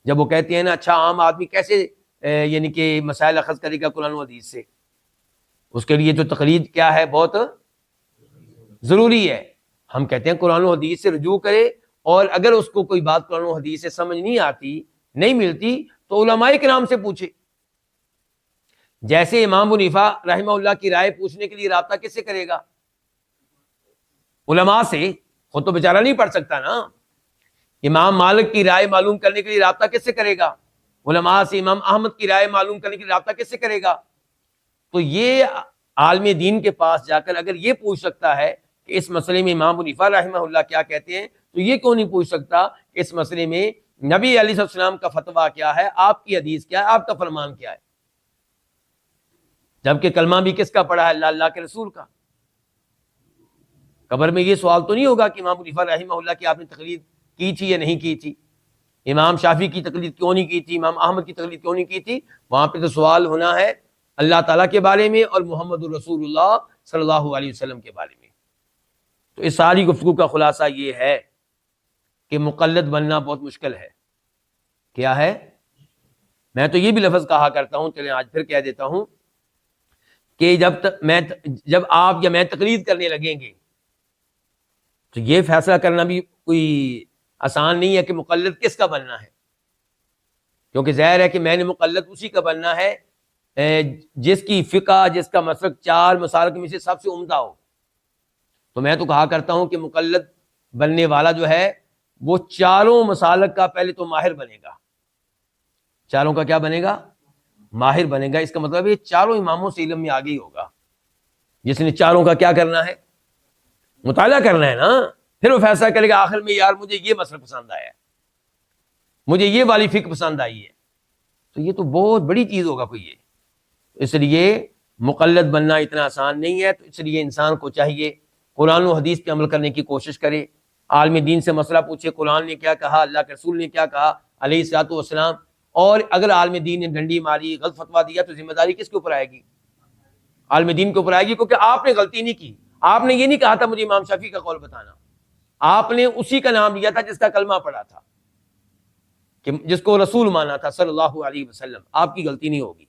جب وہ کہتے ہیں نا اچھا عام آدمی کیسے یعنی کہ مسائل اخذ کرے گا قرآن و حدیث سے، اس کے لیے تو تقلید کیا ہے، بہت ضروری ہے۔ ہم کہتے ہیں قرآن و حدیث سے رجوع کرے، اور اگر اس کو کوئی بات قرآن و حدیث سے سمجھ نہیں آتی، نہیں ملتی، تو علماء کرام سے پوچھے۔ جیسے امام ابو حنیفہ رحمہ اللہ کی رائے پوچھنے کے لیے رابطہ کس سے کرے گا؟ علماء سے، خود تو بیچارہ نہیں پڑھ سکتا نا۔ امام مالک کی رائے معلوم کرنے کے لیے رابطہ کس سے کرے گا؟ علماء سے۔ امام احمد کی رائے معلوم کرنے کے لیے رابطہ کس سے کرے گا؟ تو یہ عالم دین کے پاس جا کر اگر یہ پوچھ سکتا ہے کہ اس مسئلے میں امام ابو حنیفہ رحمہ اللہ کیا کہتے ہیں، تو یہ کیوں نہیں پوچھ سکتا کہ اس مسئلے میں نبی علیہ السلام کا فتویٰ کیا ہے، آپ کی حدیث کیا ہے، آپ کا فرمان کیا ہے؟ جبکہ کلمہ بھی کس کا پڑھا ہے؟ اللہ، اللہ کے رسول کا۔ قبر میں یہ سوال تو نہیں ہوگا کہ امام ابو حنیفہ رحمہ اللہ کی آپ نے تقلید کی تھی یا نہیں کی تھی، امام شافعی کی تقلید کیوں نہیں کی تھی، امام احمد کی تقلید کیوں نہیں کی تھی؟ وہاں پہ تو سوال ہونا ہے اللہ تعالیٰ کے بارے میں اور محمد الرسول اللہ صلی اللہ علیہ وسلم کے بارے میں۔ تو اس ساری گفتگو کا خلاصہ یہ ہے کہ مقلد بننا بہت مشکل ہے۔ کیا ہے؟ میں تو یہ بھی لفظ کہا کرتا ہوں، چلیں آج پھر کہہ دیتا ہوں کہ جب آپ یا میں تقلید کرنے لگیں گے تو یہ فیصلہ کرنا بھی کوئی آسان نہیں ہے کہ مقلد کس کا بننا ہے، کیونکہ ظاہر ہے کہ میں نے مقلد اسی کا بننا ہے جس کی فقہ، جس کا مسلک چار مسالک میں سے سب سے عمدہ ہو۔ تو میں تو کہا کرتا ہوں کہ مقلد بننے والا جو ہے وہ چاروں مسالک کا پہلے تو ماہر بنے گا۔ چاروں کا کیا بنے گا؟ ماہر بنے گا۔ اس کا مطلب یہ چاروں اماموں سے علم میں آگے ہی ہوگا۔ جس نے چاروں کا کیا کرنا ہے؟ مطالعہ کرنا ہے نا۔ پھر وہ فیصلہ کرے گا آخر میں یار مجھے یہ مسئلہ پسند آیا ہے، مجھے یہ والی فقہ پسند آئی ہے، تو یہ تو بہت بڑی چیز ہوگا کوئی یہ۔ اس لیے مقلد بننا اتنا آسان نہیں ہے، تو اس لیے انسان کو چاہیے قرآن و حدیث پہ عمل کرنے کی کوشش کرے، عالم دین سے مسئلہ پوچھے قرآن نے کیا کہا، اللہ کے رسول نے کیا کہا علیہ الصلوۃ والسلام، اور اگر عالم دین نے ڈنڈی ماری، غلط فتویٰ دیا، تو ذمہ داری کس کے اوپر آئے گی؟ عالم دین کے اوپر آئے گی، کیونکہ آپ نے غلطی نہیں کی۔ آپ نے یہ نہیں کہا تھا مجھے امام شافعی کا قول بتانا، آپ نے اسی کا نام لیا تھا جس کا کلمہ پڑھا تھا، کہ جس کو رسول مانا تھا صلی اللہ علیہ وسلم۔ آپ کی غلطی نہیں ہوگی۔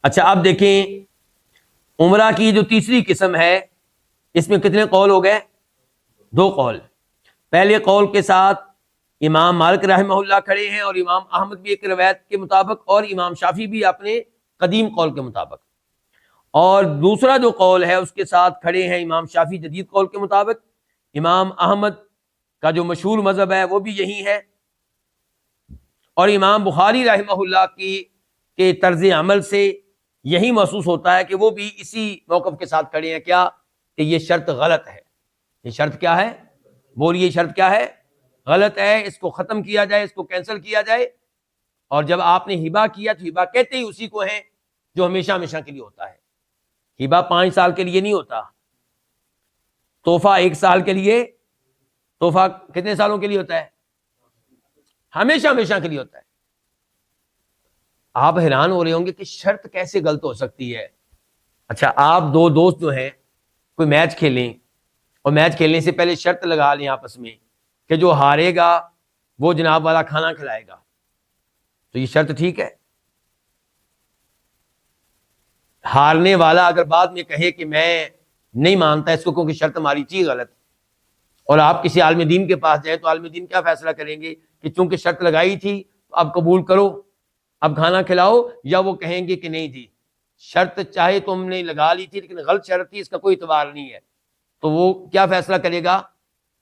اچھا اب دیکھیں عمرہ کی جو تیسری قسم ہے، اس میں کتنے قول ہو گئے؟ دو قول۔ پہلے قول کے ساتھ امام مالک رحمہ اللہ کھڑے ہیں، اور امام احمد بھی ایک روایت کے مطابق، اور امام شافعی بھی اپنے قدیم قول کے مطابق، اور دوسرا جو قول ہے اس کے ساتھ کھڑے ہیں امام شافعی جدید قول کے مطابق۔ امام احمد کا جو مشہور مذہب ہے وہ بھی یہی ہے، اور امام بخاری رحمہ اللہ کے طرز عمل سے یہی محسوس ہوتا ہے کہ وہ بھی اسی موقف کے ساتھ کھڑے ہیں، کیا کہ یہ شرط غلط ہے۔ یہ شرط کیا ہے؟ بولیے، شرط کیا ہے؟ غلط ہے، اس کو ختم کیا جائے، اس کو کینسل کیا جائے۔ اور جب آپ نے ہبہ کیا تو ہبہ کہتے ہی اسی کو ہیں جو ہمیشہ ہمیشہ کے لیے ہوتا ہے۔ ہبہ 5 سال کے لیے نہیں ہوتا، تحفہ 1 سال کے لیے، تحفہ کتنے سالوں کے لیے ہوتا ہے؟ ہمیشہ ہمیشہ کے لیے ہوتا ہے۔ آپ حیران ہو رہے ہوں گے کہ شرط کیسے غلط ہو سکتی ہے۔ اچھا، آپ دو دوست جو ہیں کوئی میچ کھیلیں، اور میچ کھیلنے سے پہلے شرط لگا لیں آپس میں کہ جو ہارے گا وہ جناب والا کھانا کھلائے گا، تو یہ شرط ٹھیک ہے؟ ہارنے والا اگر بعد میں کہے کہ میں نہیں مانتا اس کو کیونکہ شرط ہماری چیز غلط، اور آپ کسی عالم دین کے پاس جائیں تو عالم دین کیا فیصلہ کریں گے کہ چونکہ شرط لگائی تھی تو اب قبول کرو، اب کھانا کھلاؤ، یا وہ کہیں گے کہ نہیں جی شرط چاہے تم نے لگا لی تھی لیکن غلط شرط تھی، اس کا کوئی اعتبار نہیں ہے، تو وہ کیا فیصلہ کرے گا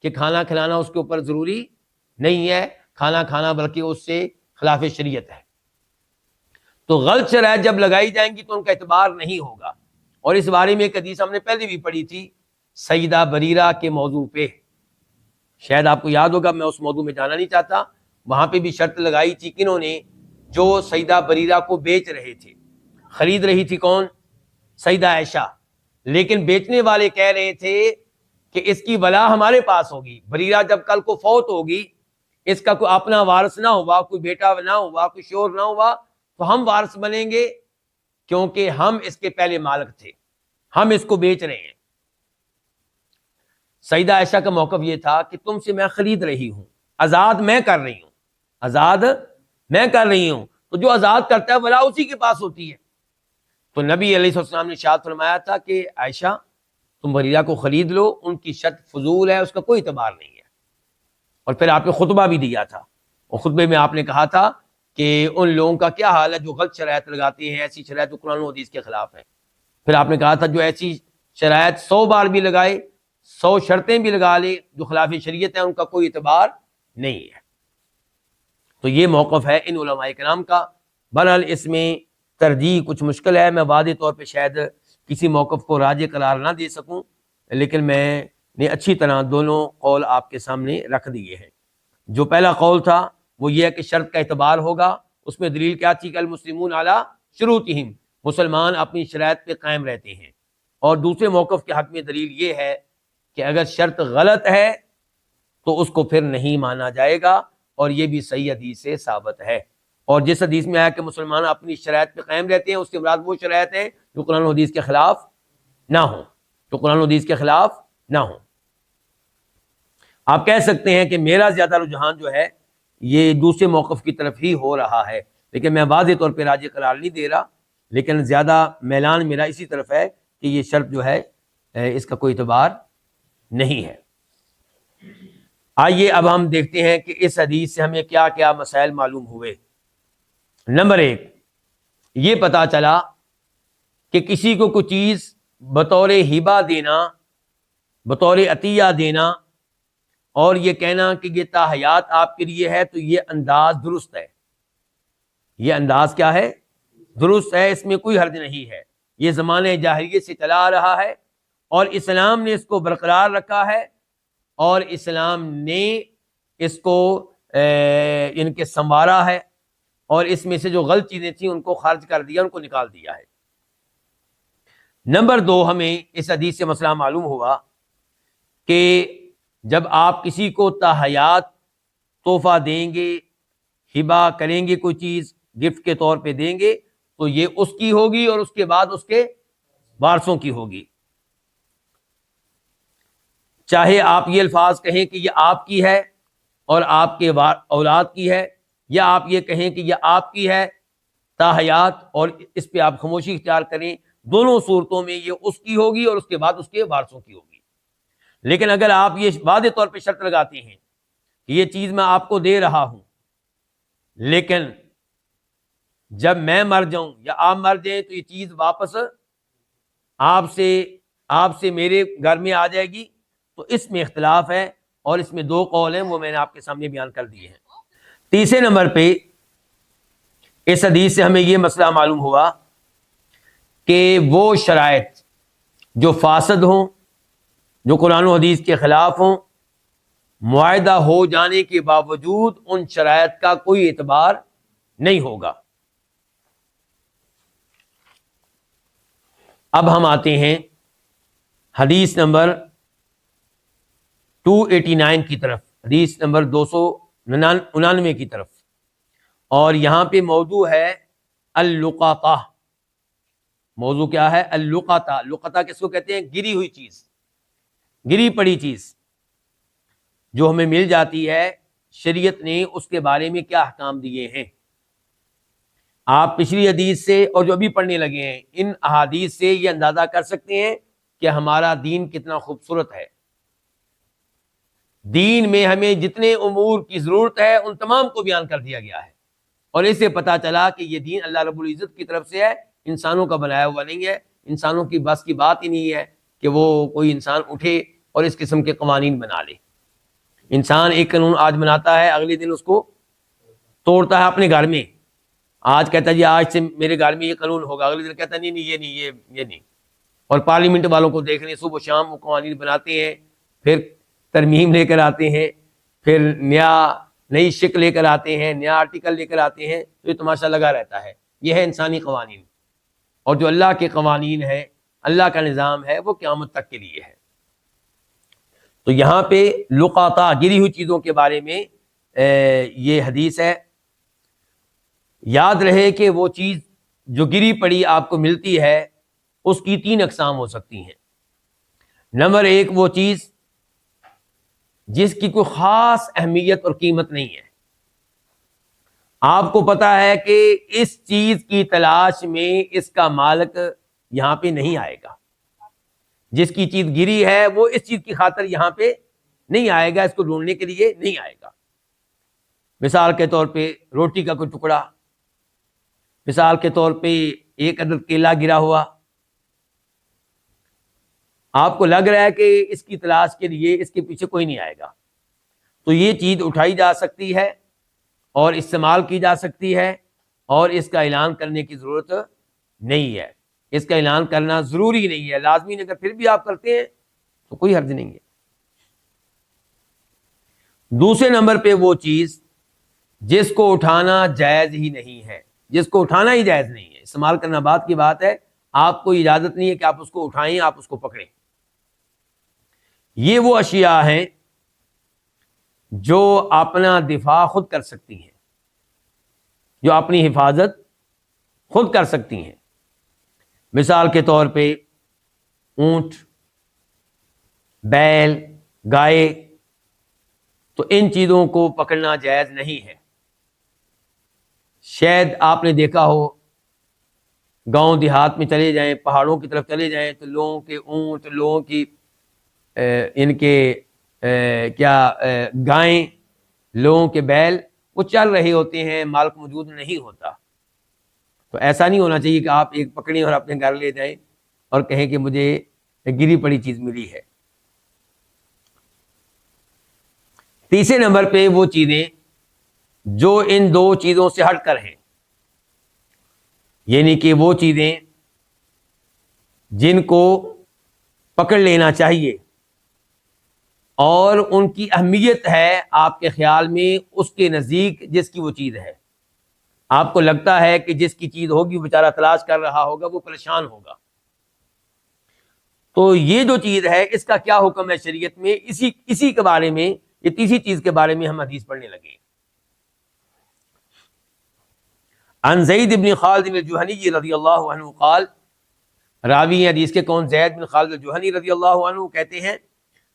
کہ کھانا کھلانا اس کے اوپر ضروری نہیں ہے، کھانا کھانا بلکہ اس سے خلاف شریعت ہے۔ تو غلط شرائط جب لگائی جائیں گی تو ان کا اعتبار نہیں ہوگا۔ اور اس بارے میں ایک حدیث ہم نے پہلے بھی پڑھی تھی سیدہ بریرہ کے موضوع پہ، شاید آپ کو یاد ہوگا، میں اس موضوع میں جانا نہیں چاہتا۔ وہاں پہ بھی شرط لگائی تھی کنہوں نے؟ جو سیدہ بریرہ کو بیچ رہے تھے۔ خرید رہی تھی کون؟ سیدہ عائشہ، لیکن بیچنے والے کہہ رہے تھے کہ اس کی ولا ہمارے پاس ہوگی، بریرہ جب کل کو فوت ہوگی، اس کا کوئی اپنا وارث نہ ہوا، کوئی بیٹا نہ ہوا، کوئی شور نہ ہوا، تو ہم وارث بنیں گے کیونکہ ہم اس کے پہلے مالک تھے، ہم اس کو بیچ رہے ہیں۔ سیدہ عائشہ کا موقف یہ تھا کہ تم سے میں خرید رہی ہوں، آزاد میں کر رہی ہوں، آزاد میں کر رہی ہوں، تو جو آزاد کرتا ہے ولا اسی کے پاس ہوتی ہے۔ تو نبی علیہ السلام نے ارشاد فرمایا تھا کہ عائشہ تم بریرہ کو خرید لو، ان کی شرط فضول ہے، اس کا کوئی اعتبار نہیں ہے۔ اور پھر آپ نے خطبہ بھی دیا تھا، اور خطبے میں آپ نے کہا تھا کہ ان لوگوں کا کیا حال ہے جو غلط شرائط لگاتے ہیں، ایسی شرائط جو قرآن و حدیث کے خلاف ہیں۔ پھر آپ نے کہا تھا جو ایسی شرائط 100 بار بھی لگائے، 100 شرطیں بھی لگا لے جو خلاف شریعت ہیں، ان کا کوئی اعتبار نہیں ہے۔ تو یہ موقف ہے ان علماء کرام کا۔ بہرحال اس میں ترجیح کچھ مشکل ہے، میں واضح طور پہ شاید کسی موقف کو راجح قرار نہ دے سکوں، لیکن میں نے اچھی طرح دونوں قول آپ کے سامنے رکھ دیے ہیں۔ جو پہلا قول تھا وہ یہ ہے کہ شرط کا اعتبار ہوگا، اس میں دلیل کیا تھی کہ المسلمون علی شروطہم، مسلمان اپنی شرائط پہ قائم رہتے ہیں۔ اور دوسرے موقف کے حق میں دلیل یہ ہے کہ اگر شرط غلط ہے تو اس کو پھر نہیں مانا جائے گا، اور یہ بھی صحیح حدیث سے ثابت ہے۔ اور جس حدیث میں آیا کہ مسلمان اپنی شرائط پہ قائم رہتے ہیں، اس سے مراد وہ شرائط ہیں جو قرآن و حدیث کے خلاف نہ ہوں، جو قرآن و حدیث کے خلاف نہ ہوں۔ آپ کہہ سکتے ہیں کہ میرا زیادہ رجحان جو ہے یہ دوسرے موقف کی طرف ہی ہو رہا ہے، لیکن میں واضح طور پہ راجح قرار نہیں دے رہا، لیکن زیادہ میلان میرا اسی طرف ہے کہ یہ شرط جو ہے اس کا کوئی اعتبار نہیں ہے۔ آئیے اب ہم دیکھتے ہیں کہ اس حدیث سے ہمیں کیا کیا مسائل معلوم ہوئے۔ نمبر 1، یہ پتا چلا کہ کسی کو کوئی چیز بطور ہبہ دینا، بطور عطیہ دینا، اور یہ کہنا کہ یہ تا حیات آپ کے لیے ہے، تو یہ انداز درست ہے۔ یہ انداز کیا ہے؟ درست ہے، اس میں کوئی حرج نہیں ہے۔ یہ زمانہ جاہلیت سے چلا آ رہا ہے، اور اسلام نے اس کو برقرار رکھا ہے، اور اسلام نے اس کو ان کے سنوارا ہے، اور اس میں سے جو غلط چیزیں تھیں ان کو خارج کر دیا، ان کو نکال دیا ہے۔ نمبر 2، ہمیں اس حدیث سے مسئلہ معلوم ہوا کہ جب آپ کسی کو تا حیات تحفہ دیں گے، ہبہ کریں گے، کوئی چیز گفٹ کے طور پہ دیں گے، تو یہ اس کی ہوگی اور اس کے بعد اس کے وارثوں کی ہوگی۔ چاہے آپ یہ الفاظ کہیں کہ یہ آپ کی ہے اور آپ کے اولاد کی ہے، یا آپ یہ کہیں کہ یہ آپ کی ہے تا حیات اور اس پہ آپ خاموشی اختیار کریں، دونوں صورتوں میں یہ اس کی ہوگی اور اس کے بعد اس کے وارثوں کی ہوگی۔ لیکن اگر آپ یہ واضح طور پہ شرط لگاتے ہیں کہ یہ چیز میں آپ کو دے رہا ہوں، لیکن جب میں مر جاؤں یا آپ مر جائیں تو یہ چیز واپس آپ سے میرے گھر میں آ جائے گی. تو اس میں اختلاف ہے، اور اس میں دو قول ہیں، وہ میں نے آپ کے سامنے بیان کر دیے ہیں. تیسرے نمبر پہ اس حدیث سے ہمیں یہ مسئلہ معلوم ہوا کہ وہ شرائط جو فاسد ہوں، جو قرآن و حدیث کے خلاف ہوں، معاہدہ ہو جانے کے باوجود ان شرائط کا کوئی اعتبار نہیں ہوگا. اب ہم آتے ہیں حدیث نمبر 289 کی طرف، حدیث نمبر 299 کی طرف، اور یہاں پہ موضوع ہے اللقطہ. موضوع کیا ہے؟ اللقطہ. لقطہ کس کو کہتے ہیں؟ گری ہوئی چیز، گری پڑی چیز جو ہمیں مل جاتی ہے. شریعت نے اس کے بارے میں کیا احکام دیے ہیں؟ آپ پچھلی حدیث سے اور جو ابھی پڑھنے لگے ہیں ان احادیث سے یہ اندازہ کر سکتے ہیں کہ ہمارا دین کتنا خوبصورت ہے. دین میں ہمیں جتنے امور کی ضرورت ہے ان تمام کو بیان کر دیا گیا ہے، اور اس سے پتہ چلا کہ یہ دین اللہ رب العزت کی طرف سے ہے، انسانوں کا بنایا ہوا نہیں ہے. انسانوں کی بس کی بات ہی نہیں ہے کہ وہ کوئی انسان اٹھے اور اس قسم کے قوانین بنا لے. انسان ایک قانون آج بناتا ہے، اگلے دن اس کو توڑتا ہے اپنے گھر میں. آج کہتا ہے جی آج سے میرے گھر میں یہ قانون ہوگا، اگلے دن کہتا ہے نہیں یہ نہیں. اور پارلیمنٹ والوں کو دیکھ لیں، صبح و شام وہ قوانین بناتے ہیں، پھر ترمیم لے کر آتے ہیں، پھر نئی شکل لے کر آتے ہیں، نیا آرٹیکل لے کر آتے ہیں. تو یہ تماشا لگا رہتا ہے. یہ ہے انسانی قوانین. اور جو اللہ کے قوانین ہے، اللہ کا نظام ہے، وہ قیامت تک کے لیے ہے. تو یہاں پہ لقطہ، گری ہوئی چیزوں کے بارے میں یہ حدیث ہے. یاد رہے کہ وہ چیز جو گری پڑی آپ کو ملتی ہے اس کی 3 اقسام ہو سکتی ہیں. نمبر 1 وہ چیز جس کی کوئی خاص اہمیت اور قیمت نہیں ہے. آپ کو پتا ہے کہ اس چیز کی تلاش میں اس کا مالک یہاں پہ نہیں آئے گا. جس کی چیز گری ہے وہ اس چیز کی خاطر یہاں پہ نہیں آئے گا، اس کو ڈھونڈنے کے لیے نہیں آئے گا. مثال کے طور پہ روٹی کا کوئی ٹکڑا، مثال کے طور پہ ایک عدد کیلا گرا ہوا. آپ کو لگ رہا ہے کہ اس کی تلاش کے لیے اس کے پیچھے کوئی نہیں آئے گا، تو یہ چیز اٹھائی جا سکتی ہے اور استعمال کی جا سکتی ہے، اور اس کا اعلان کرنے کی ضرورت نہیں ہے. اس کا اعلان کرنا ضروری نہیں ہے، لازمی نہیں. اگر پھر بھی آپ کرتے ہیں تو کوئی حرج نہیں ہے. دوسرے نمبر پہ وہ چیز جس کو اٹھانا جائز ہی نہیں ہے، جس کو اٹھانا ہی جائز نہیں ہے. استعمال کرنا بات کی بات ہے، آپ کو اجازت نہیں ہے کہ آپ اس کو اٹھائیں، آپ اس کو پکڑیں. یہ وہ اشیاء ہیں جو اپنا دفاع خود کر سکتی ہیں، جو اپنی حفاظت خود کر سکتی ہیں. مثال کے طور پہ اونٹ، بیل، گائے، تو ان چیزوں کو پکڑنا جائز نہیں ہے. شاید آپ نے دیکھا ہو گاؤں دیہات میں چلے جائیں، پہاڑوں کی طرف چلے جائیں تو لوگوں کے اونٹ، لوگوں کی ان کے گائیں، لوگوں کے بیل وہ چل رہے ہوتے ہیں، مالک موجود نہیں ہوتا. تو ایسا نہیں ہونا چاہیے کہ آپ ایک پکڑیں اور اپنے گھر لے جائیں اور کہیں کہ مجھے گری پڑی چیز ملی ہے. تیسرے نمبر پہ وہ چیزیں جو ان 2 چیزوں سے ہٹ کر ہیں، یعنی کہ وہ چیزیں جن کو پکڑ لینا چاہیے اور ان کی اہمیت ہے آپ کے خیال میں اس کے نزدیک جس کی وہ چیز ہے. آپ کو لگتا ہے کہ جس کی چیز ہوگی وہ بیچارہ تلاش کر رہا ہوگا، وہ پریشان ہوگا. تو یہ جو چیز ہے اس کا کیا حکم ہے شریعت میں، اسی کے بارے میں، یہ تیسری چیز کے بارے میں ہم حدیث پڑھنے لگے. عن زید بن خالد الجہنی رضی اللہ عنہ قال، راوی حدیث کے کون؟ زید بن خالد الجہنی رضی اللہ عنہ کہتے ہیں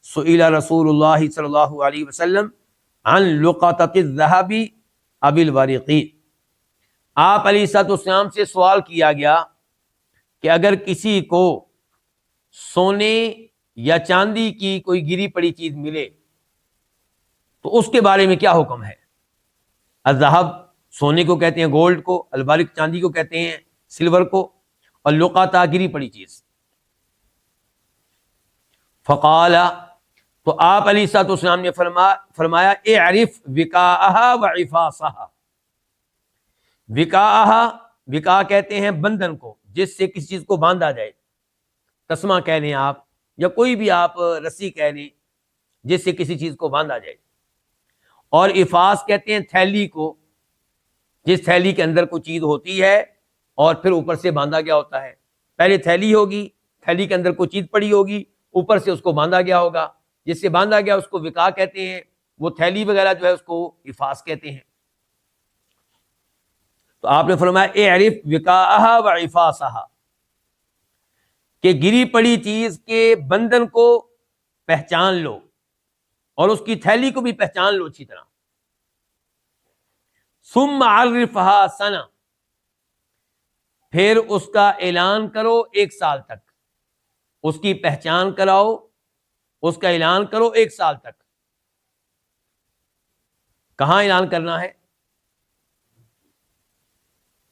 سئل رسول اللہ صلی اللہ علیہ وسلم عن لقطۃ الذهب ابی الورقی. آپ علیہ الصلوۃ والسلام سے سوال کیا گیا کہ اگر کسی کو سونے یا چاندی کی کوئی گری پڑی چیز ملے تو اس کے بارے میں کیا حکم ہے؟ الذهب سونے کو کہتے ہیں، گولڈ کو، البارق چاندی کو کہتے ہیں، سلور کو، اور لقطہ گری پڑی چیز۔ فقال تو آپ علیہ الصلوۃ والسلام نے فرمایا اعرف وقاءها وعفاصها۔ وقاء کہتے ہیں بندھن کو، جس سے کسی چیز کو باندھا جائے، تسمہ کہہ لیں آپ، یا کوئی بھی آپ رسی کہہ لیں جس سے کسی چیز کو باندھا جائے، اور افاس کہتے ہیں تھیلی کو، جس تھیلی کے اندر کوئی چیز ہوتی ہے اور پھر اوپر سے باندھا گیا ہوتا ہے۔ پہلے تھیلی ہوگی، تھیلی کے اندر کوئی چیز پڑی ہوگی، اوپر سے اس کو باندھا گیا ہوگا، جس سے باندھا گیا اس کو وقاء کہتے ہیں، وہ تھیلی وغیرہ جو ہے اس کو افاس کہتے ہیں۔ تو آپ نے فرمایا اعرف وقاءها وعفاصها، کہ گری پڑی چیز کے بندھن کو پہچان لو اور اس کی تھیلی کو بھی پہچان لو اچھی طرح۔ ثم عرفها سنہ، پھر اس کا اعلان کرو 1 سال تک، اس کی پہچان کراؤ، اس کا اعلان کرو 1 سال تک۔ کہاں اعلان کرنا ہے؟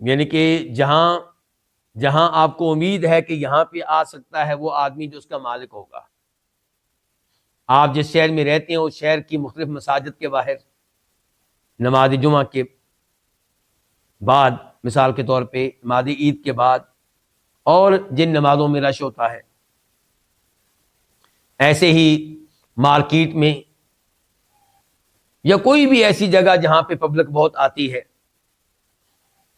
یعنی کہ جہاں آپ کو امید ہے کہ یہاں پہ آ سکتا ہے وہ آدمی جو اس کا مالک ہوگا۔ آپ جس شہر میں رہتے ہیں اس شہر کی مختلف مساجد کے باہر نماز جمعہ کے بعد، مثال کے طور پہ نماز عید کے بعد، اور جن نمازوں میں رش ہوتا ہے، ایسے ہی مارکیٹ میں، یا کوئی بھی ایسی جگہ جہاں پہ پبلک بہت آتی ہے۔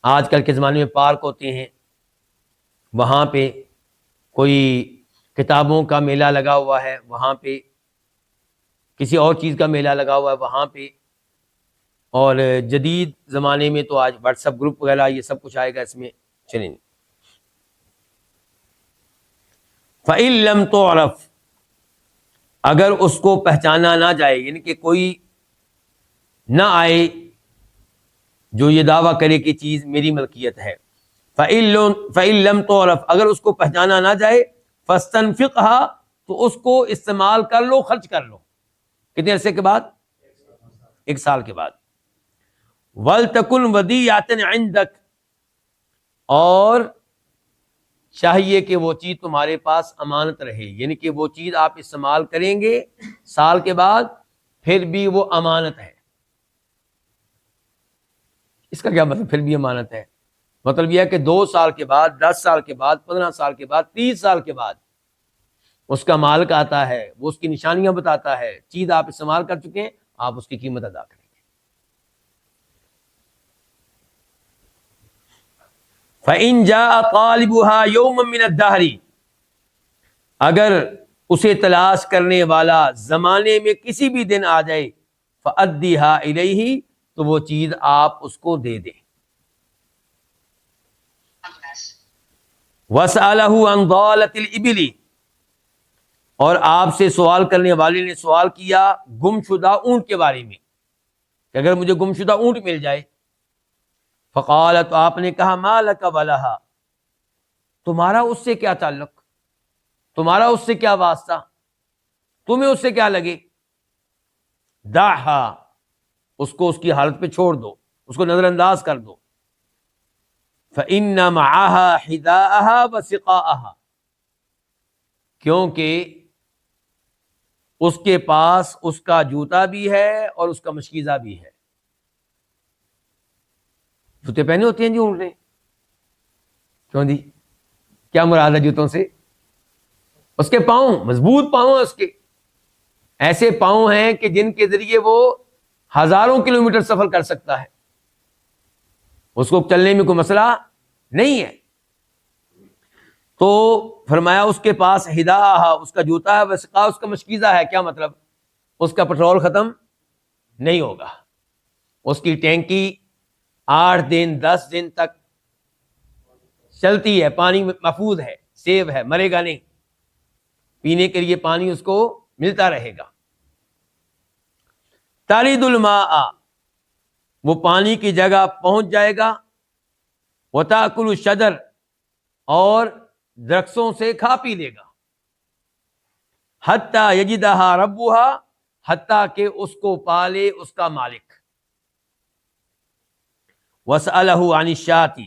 آج کل کے زمانے میں پارک ہوتے ہیں، وہاں پہ کوئی کتابوں کا میلہ لگا ہوا ہے، وہاں پہ کسی اور چیز کا میلہ لگا ہوا ہے وہاں پہ، اور جدید زمانے میں تو آج واٹس ایپ گروپ وغیرہ یہ سب کچھ آئے گا اس میں۔ چلیں، فَإِن لَمْ تُعْرَفْ، اگر اس کو پہچانا نہ جائے، یعنی کہ کوئی نہ آئے جو یہ دعویٰ کرے کہ چیز میری ملکیت ہے۔ فَإِن لَمْ تُعْرَفْ، اگر اس کو پہچانا نہ جائے، فَاسْتَنْفِقْهَا، تو اس کو استعمال کر لو، خرچ کر لو۔ کتنے عرصے کے بعد؟ 1 سال کے بعد۔ وَلْتَكُنْ وَدِيَّةً عِنْدَكَ، اور چاہیے کہ وہ چیز تمہارے پاس امانت رہے، یعنی کہ وہ چیز آپ استعمال کریں گے سال کے بعد، پھر بھی وہ امانت ہے۔ اس کا کیا مطلب پھر بھی امانت ہے؟ مطلب یہ ہے کہ 2 سال کے بعد، 10 سال کے بعد، 15 سال کے بعد، 30 سال کے بعد اس کا مالک آتا ہے، وہ اس کی نشانیاں بتاتا ہے، چیز آپ استعمال کر چکے ہیں، آپ اس کی قیمت ادا کریں گے۔ فَإِن جَاءَ طَالِبُهَا يَوْمًا مِنَ الدَّهْرِ، اگر اسے تلاش کرنے والا زمانے میں کسی بھی دن آ جائے، فَأَدِّهَا إِلَيْهِ، تو وہ چیز آپ اس کو دے دیں۔ وَسَأَلَهُ عَنْ ضَالَةِ الْإِبِلِ، اور آپ سے سوال کرنے والے نے سوال کیا گم شدہ اونٹ کے بارے میں، کہ اگر مجھے گم شدہ اونٹ مل جائے۔ فقال، تو آپ نے کہا ما لک ولہا، تمہارا اس سے کیا تعلق، تمہارا اس سے کیا واسطہ، تمہیں اس سے کیا لگے؟ دعہا، اس کو اس کی حالت پہ چھوڑ دو، اس کو نظر انداز کر دو۔ فإن معها حذاءها وسقاءها، کیونکہ اس کے پاس اس کا جوتا بھی ہے اور اس کا مشکیزہ بھی ہے۔ جوتے پہنے ہوتے ہیں جی اونٹ نے، کیوں جی؟ کیا مراد ہے جوتوں سے؟ اس کے پاؤں، مضبوط پاؤں ہیں اس کے، ایسے پاؤں ہیں کہ جن کے ذریعے وہ ہزاروں کلومیٹر سفر کر سکتا ہے، اس کو چلنے میں کوئی مسئلہ نہیں ہے۔ تو فرمایا اس کے پاس ہداہا، اس کا جوتا ہے، وسقا، اس کا مشکیزہ ہے۔ کیا مطلب؟ اس کا پٹرول ختم نہیں ہوگا، اس کی ٹینکی 8 دن 10 دن تک چلتی ہے، پانی محفوظ ہے، سیو ہے، مرے گا نہیں، پینے کے لیے پانی اس کو ملتا رہے گا۔ ترید الماء، وہ پانی کی جگہ پہنچ جائے گا، وتاکل الشجر، اور درختوں سے کھا پی لے گا، حتی یجدہا ربہا، حتیٰ کہ اس کو پالے اس کا مالک. وَسَأَلَهُ عَنِ الشَّاةِ،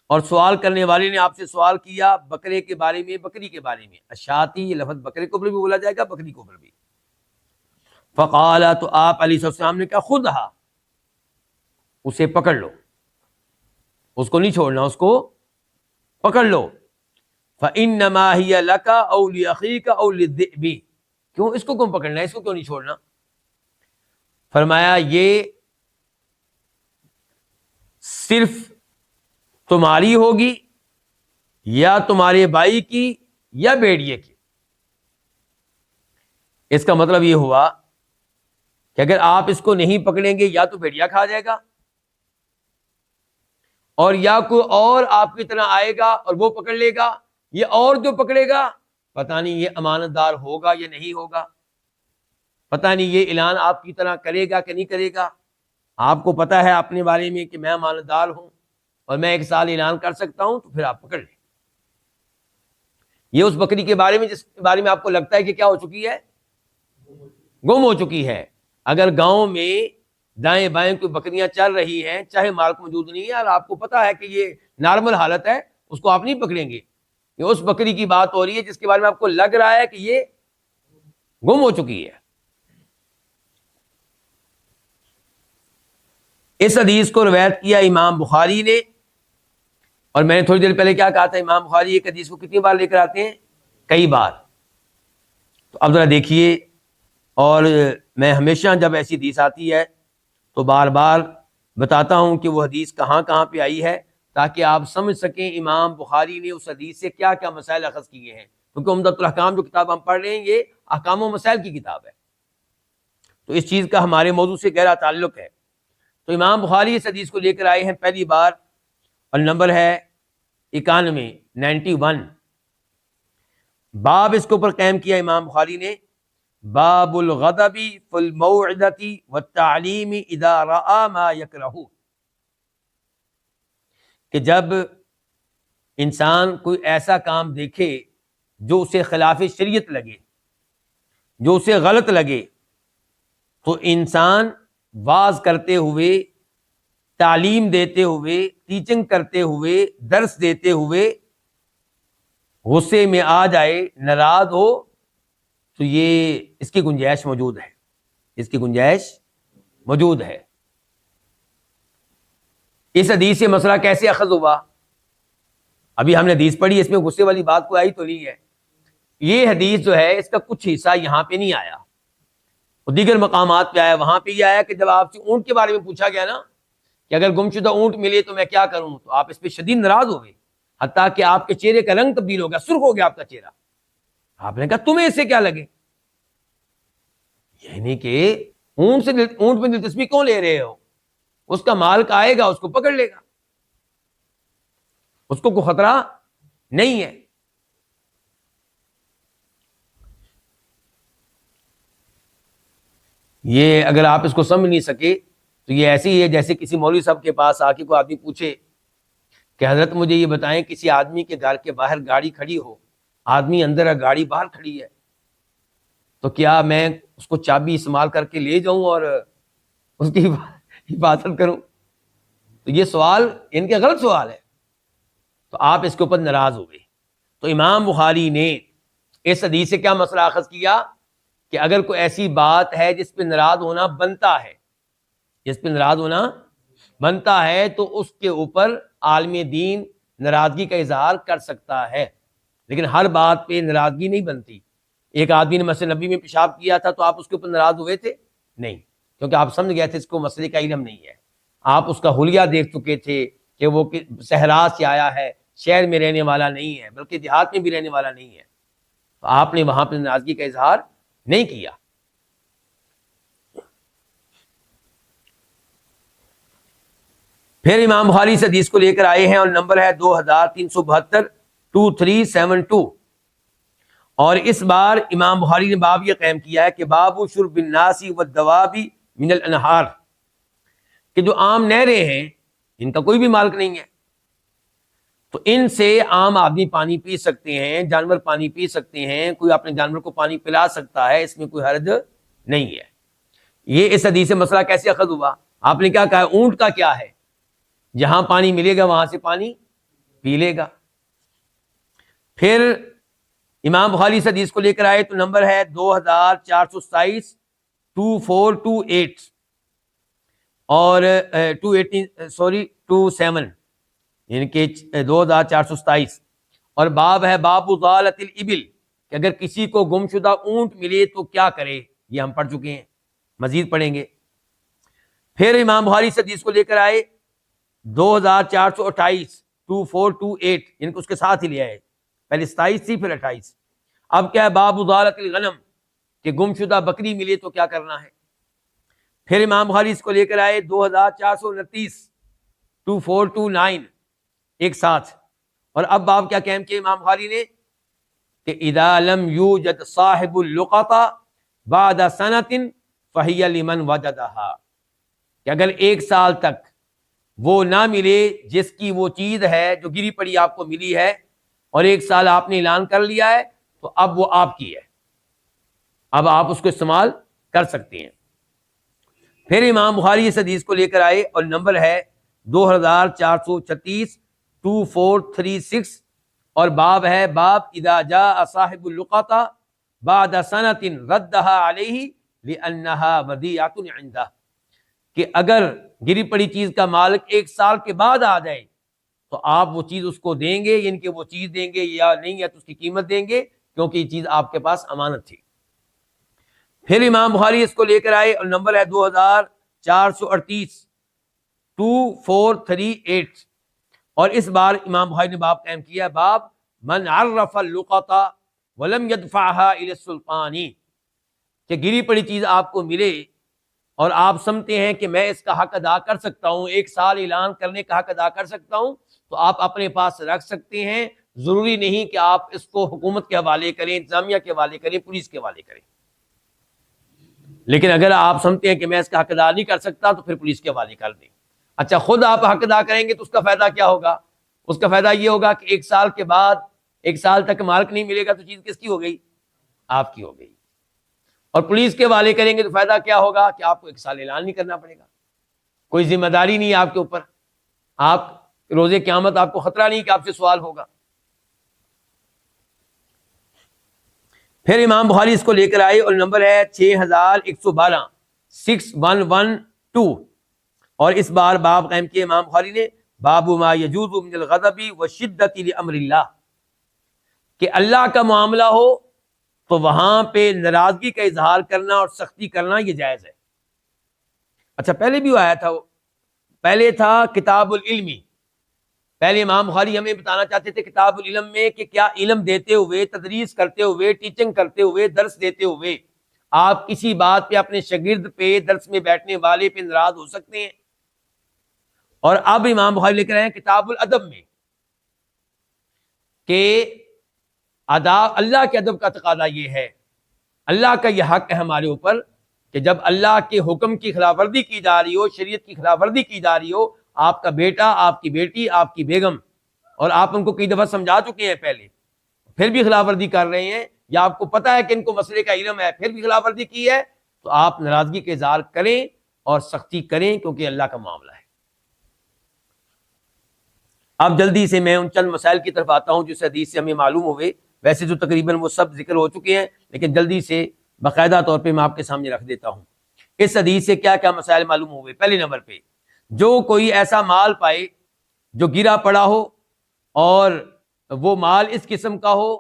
اور سوال کرنے والے نے آپ سے سوال کیا بکرے کے بارے میں، بکری کے بارے میں. الشاتی یہ لفظ بکرے کے اوپر بھی بولا جائے گا، بکری کے اوپر بھی. فقال، تو آپ علیہ السلام نے کہا خُذْهَا، اسے پکڑ لو، اس کو نہیں چھوڑنا، اس کو پکڑ لو. فَإِنَّمَا هِيَ لَكَ أَوْ لِأَخِيكَ أَوْ لِلذِّئْبِ، کیوں اس کو کیوں پکڑنا ہے، اس کو کیوں نہیں چھوڑنا؟ فرمایا یہ صرف تمہاری ہوگی یا تمہارے بھائی کی یا بیڑیے کی. اس کا مطلب یہ ہوا کہ اگر آپ اس کو نہیں پکڑیں گے یا تو بھیڑیا کھا جائے گا، اور یا کوئی اور آپ کی طرح آئے گا اور وہ پکڑ لے گا. یہ اور جو پکڑے گا پتہ نہیں یہ امانت دار ہوگا یا نہیں ہوگا، پتہ نہیں یہ اعلان آپ کی طرح کرے گا کہ نہیں کرے گا. آپ کو پتہ ہے اپنے بارے میں کہ میں امانت دار ہوں اور میں 1 سال اعلان کر سکتا ہوں، تو پھر آپ پکڑ لیں. یہ اس بکری کے بارے میں جس کے بارے میں آپ کو لگتا ہے کہ کیا ہو چکی ہے، گم ہو چکی ہے. اگر گاؤں میں دائیں بائیں کوئی بکریاں چل رہی ہیں، چاہے مالک موجود نہیں ہے، اور آپ کو پتا ہے کہ یہ نارمل حالت ہے، اس کو آپ نہیں پکڑیں گے. یہ اس بکری کی بات ہو رہی ہے جس کے بارے میں آپ کو لگ رہا ہے کہ یہ گم ہو چکی ہے. اس حدیث کو روایت کیا امام بخاری نے، اور میں نے تھوڑی دیر پہلے کیا کہا تھا، امام بخاری ایک حدیث کو کتنی بار لے کر آتے ہیں، کئی بار. تو اب ذرا دیکھیے، اور میں ہمیشہ جب ایسی حدیث آتی ہے تو بار بار بتاتا ہوں کہ وہ حدیث کہاں کہاں پہ آئی ہے، تاکہ آپ سمجھ سکیں امام بخاری نے اس حدیث سے کیا کیا مسائل اخذ کیے ہیں. کیونکہ عمدۃ الاحکام جو کتاب ہم پڑھ رہے ہیں یہ احکام و مسائل کی کتاب ہے، تو اس چیز کا ہمارے موضوع سے گہرا تعلق ہے. تو امام بخاری اس حدیث کو لے کر آئے ہیں پہلی بار، اور نمبر ہے 91 باب اس کے اوپر قائم کیا امام بخاری نے، باب الغضب فی الموعظۃ والتعلیم اذا رأى ما یکرہ، کہ جب انسان کوئی ایسا کام دیکھے جو اسے خلاف شریعت لگے، جو اسے غلط لگے، تو انسان واعظ کرتے ہوئے، تعلیم دیتے ہوئے، ٹیچنگ کرتے ہوئے، درس دیتے ہوئے غصے میں آ جائے، ناراض ہو، تو یہ اس کی گنجائش موجود ہے، اس کی گنجائش موجود ہے. اس حدیث سے مسئلہ کیسے اخذ ہوا؟ ابھی ہم نے حدیث پڑھی، اس میں غصے والی بات کوئی آئی تو نہیں ہے. یہ حدیث جو ہے اس کا کچھ حصہ یہاں پہ نہیں آیا، اور دیگر مقامات پہ آیا. وہاں پہ یہ آیا کہ جب آپ سے اونٹ کے بارے میں پوچھا گیا نا کہ اگر گمشدہ اونٹ ملے تو میں کیا کروں، تو آپ اس پہ شدید ناراض ہو گئے، حتیٰ کہ آپ کے چہرے کا رنگ تبدیل ہو گیا، سرخ ہو گیا آپ کا چہرہ. آپ نے کہا تمہیں اس سے کیا لگے، یعنی کہ اونٹ میں دلچسپی کیوں لے رہے ہو؟ اس کا مالک آئے گا، اس کو پکڑ لے گا، اس کو کوئی خطرہ نہیں ہے. یہ اگر آپ اس کو سمجھ نہیں سکے تو یہ ایسے ہی ہے جیسے کسی مولوی صاحب کے پاس آ کے کوئی آدمی پوچھے کہ حضرت مجھے یہ بتائیں، کسی آدمی کے گھر کے باہر گاڑی کھڑی ہو، آدمی اندر ہے، گاڑی باہر کھڑی ہے، تو کیا میں اس کو چابی استعمال کر کے لے جاؤں اور اس کی حفاظت کروں؟ تو یہ سوال ان کے غلط سوال ہے، تو آپ اس کے اوپر ناراض ہو گئے. تو امام بخاری نے اس حدیث سے کیا مسئلہ اخذ کیا کہ اگر کوئی ایسی بات ہے جس پہ ناراض ہونا بنتا ہے، جس پہ ناراض ہونا بنتا ہے، تو اس کے اوپر عالم دین ناراضگی کا اظہار کر سکتا ہے، لیکن ہر بات پہ ناراضگی نہیں بنتی. ایک آدمی نے مسجد نبی میں پیشاب کیا تھا تو آپ اس کے اوپر ناراض ہوئے تھے؟ نہیں، کیونکہ آپ سمجھ گئے تھے اس کو مسئلے کا علم نہیں ہے. آپ اس کا حلیہ دیکھ چکے تھے کہ وہ صحرا سے آیا ہے، شہر میں رہنے والا نہیں ہے، بلکہ دیہات میں بھی رہنے والا نہیں ہے، تو آپ نے وہاں پہ ناراضگی کا اظہار نہیں کیا. پھر امام بخاری اس حدیث کو لے کر آئے ہیں، اور نمبر ہے 2372 2372. اور اس بار امام بخاری نے باب یہ قائم کیا ہے کہ باب شرب الناس والدواب من الانہار، کہ جو عام نہریں ہیں ان کا کوئی بھی مالک نہیں ہے، تو ان سے عام آدمی پانی پی سکتے ہیں، جانور پانی پی سکتے ہیں، کوئی اپنے جانور کو پانی پلا سکتا ہے، اس میں کوئی حرج نہیں ہے۔ یہ اس حدیث سے مسئلہ کیسے اخذ ہوا؟ آپ نے کیا کہا؟ اونٹ کا کیا ہے، جہاں پانی ملے گا وہاں سے پانی پی لے گا۔ پھر امام بخاری اس حدیث کو لے کر آئے تو نمبر ہے 2427 2428 اور 27 یعنی کہ 2427، اور باب ہے باب ضالۃ الابل، کہ اگر کسی کو گم شدہ اونٹ ملے تو کیا کرے، یہ ہم پڑھ چکے ہیں، مزید پڑھیں گے۔ پھر امام بخاری اس حدیث کو لے کر آئے 2428 2428، یعنی کہ اس کے ساتھ ہی لے آئے، پہلے 27 تھی پھر 28۔ اب کیا ہے؟ باب ضالۃ الغنم، کہ گم شدہ بکری ملے تو کیا کرنا ہے۔ پھر امام بخاری اس کو لے کر آئے 2429 2429 ایک ساتھ، اور اب باب کیا قائم کیا امام بخاری نے کہ اذا لم یوجد صاحب اللقطہ بعد سنۃ فہی لمن وجدہا، کہ اگر ایک سال تک وہ نہ ملے جس کی وہ چیز ہے جو گری پڑی آپ کو ملی ہے، اور ایک سال آپ نے اعلان کر لیا ہے تو اب وہ آپ کی ہے، اب آپ اس کو استعمال کر سکتے ہیں۔ پھر امام بخاری اس حدیث کو لے کر آئے اور نمبر ہے 2436 2436، اور باب ہے باب اذا جاء صاحب اللقطہ بعد سنۃ ردها علیہ لانها ودیعۃ عنده، کہ اگر گری پڑی چیز کا مالک ایک سال کے بعد آ جائے تو آپ وہ چیز اس کو دیں گے، یعنی کہ وہ چیز دیں گے یا نہیں ہے تو اس کی قیمت دیں گے، کیونکہ یہ چیز آپ کے پاس امانت تھی۔ پھر امام بخاری اس کو لے کر آئے اور نمبر ہے 2438 2438، اور اس بار امام بخاری نے باب قائم کیا باب من عرف اللقطہ ولم يدفعها الى السلطان، کہ گری پڑی چیز آپ کو ملے اور آپ سمجھتے ہیں کہ میں اس کا حق ادا کر سکتا ہوں، ایک سال اعلان کرنے کا حق ادا کر سکتا ہوں، تو آپ اپنے پاس رکھ سکتے ہیں، ضروری نہیں کہ آپ اس کو حکومت کے حوالے کریں، انتظامیہ کے حوالے کریں، پولیس کے حوالے کریں۔ لیکن اگر آپ سمجھتے ہیں کہ میں اس کا حق ادا نہیں کر سکتا تو پھر پولیس کے حوالے کر دیں۔ اچھا، خود آپ حق ادا کریں گے تو اس کا فائدہ کیا ہوگا؟ اس کا فائدہ یہ ہوگا کہ ایک سال کے بعد، ایک سال تک مالک نہیں ملے گا تو چیز کس کی ہو گئی؟ آپ کی ہو گئی۔ اور پولیس کے حوالے کریں گے تو فائدہ کیا ہوگا کہ آپ کو ایک سال اعلان نہیں کرنا پڑے گا، کوئی ذمہ داری نہیں ہے آپ کے اوپر، آپ روز قیامت آپ کو خطرہ نہیں کہ آپ سے سوال ہوگا۔ پھر امام بخاری اس کو لے کر آئے اور نمبر ہے 6112 6112، اور اس بار باب قائم کیا امام بخاری نے باب ما یجوز من الغضب والشدۃ لامر اللہ، کہ اللہ کا معاملہ ہو تو وہاں پہ ناراضگی کا اظہار کرنا اور سختی کرنا یہ جائز ہے۔ اچھا، پہلے بھی آیا تھا، وہ پہلے تھا کتاب العلمی، پہلے امام بخاری ہمیں بتانا چاہتے تھے کتاب العلم میں کہ کیا علم دیتے ہوئے، تدریس کرتے ہوئے، ٹیچنگ کرتے ہوئے، درس دیتے ہوئے آپ کسی بات پہ اپنے شاگرد پہ، درس میں بیٹھنے والے پہ ناراض ہو سکتے ہیں۔ اور اب امام بخاری لے کر آئے کتاب الادب میں کہ اللہ کے ادب کا تقاضا یہ ہے، اللہ کا یہ حق ہے ہمارے اوپر کہ جب اللہ کے حکم کی خلاف ورزی کی جا رہی ہو، شریعت کی خلاف ورزی کی جا رہی ہو، آپ کا بیٹا، آپ کی بیٹی، آپ کی بیگم، اور آپ ان کو کئی دفعہ سمجھا چکے ہیں پہلے، پھر بھی خلاف ورزی کر رہے ہیں، یا آپ کو پتہ ہے کہ ان کو مسئلے کا علم ہے پھر بھی خلاف ورزی کی ہے، تو آپ ناراضگی کا اظہار کریں اور سختی کریں، کیونکہ اللہ کا معاملہ ہے۔ اب جلدی سے میں ان چند مسائل کی طرف آتا ہوں جس حدیث سے ہمیں معلوم ہوئے، ویسے تو تقریباً وہ سب ذکر ہو چکے ہیں، لیکن جلدی سے باقاعدہ طور پہ میں آپ کے سامنے رکھ دیتا ہوں۔ اس حدیث سے کیا کیا مسائل معلوم ہوئے؟ پہلے نمبر پہ، جو کوئی ایسا مال پائے جو گرا پڑا ہو اور وہ مال اس قسم کا ہو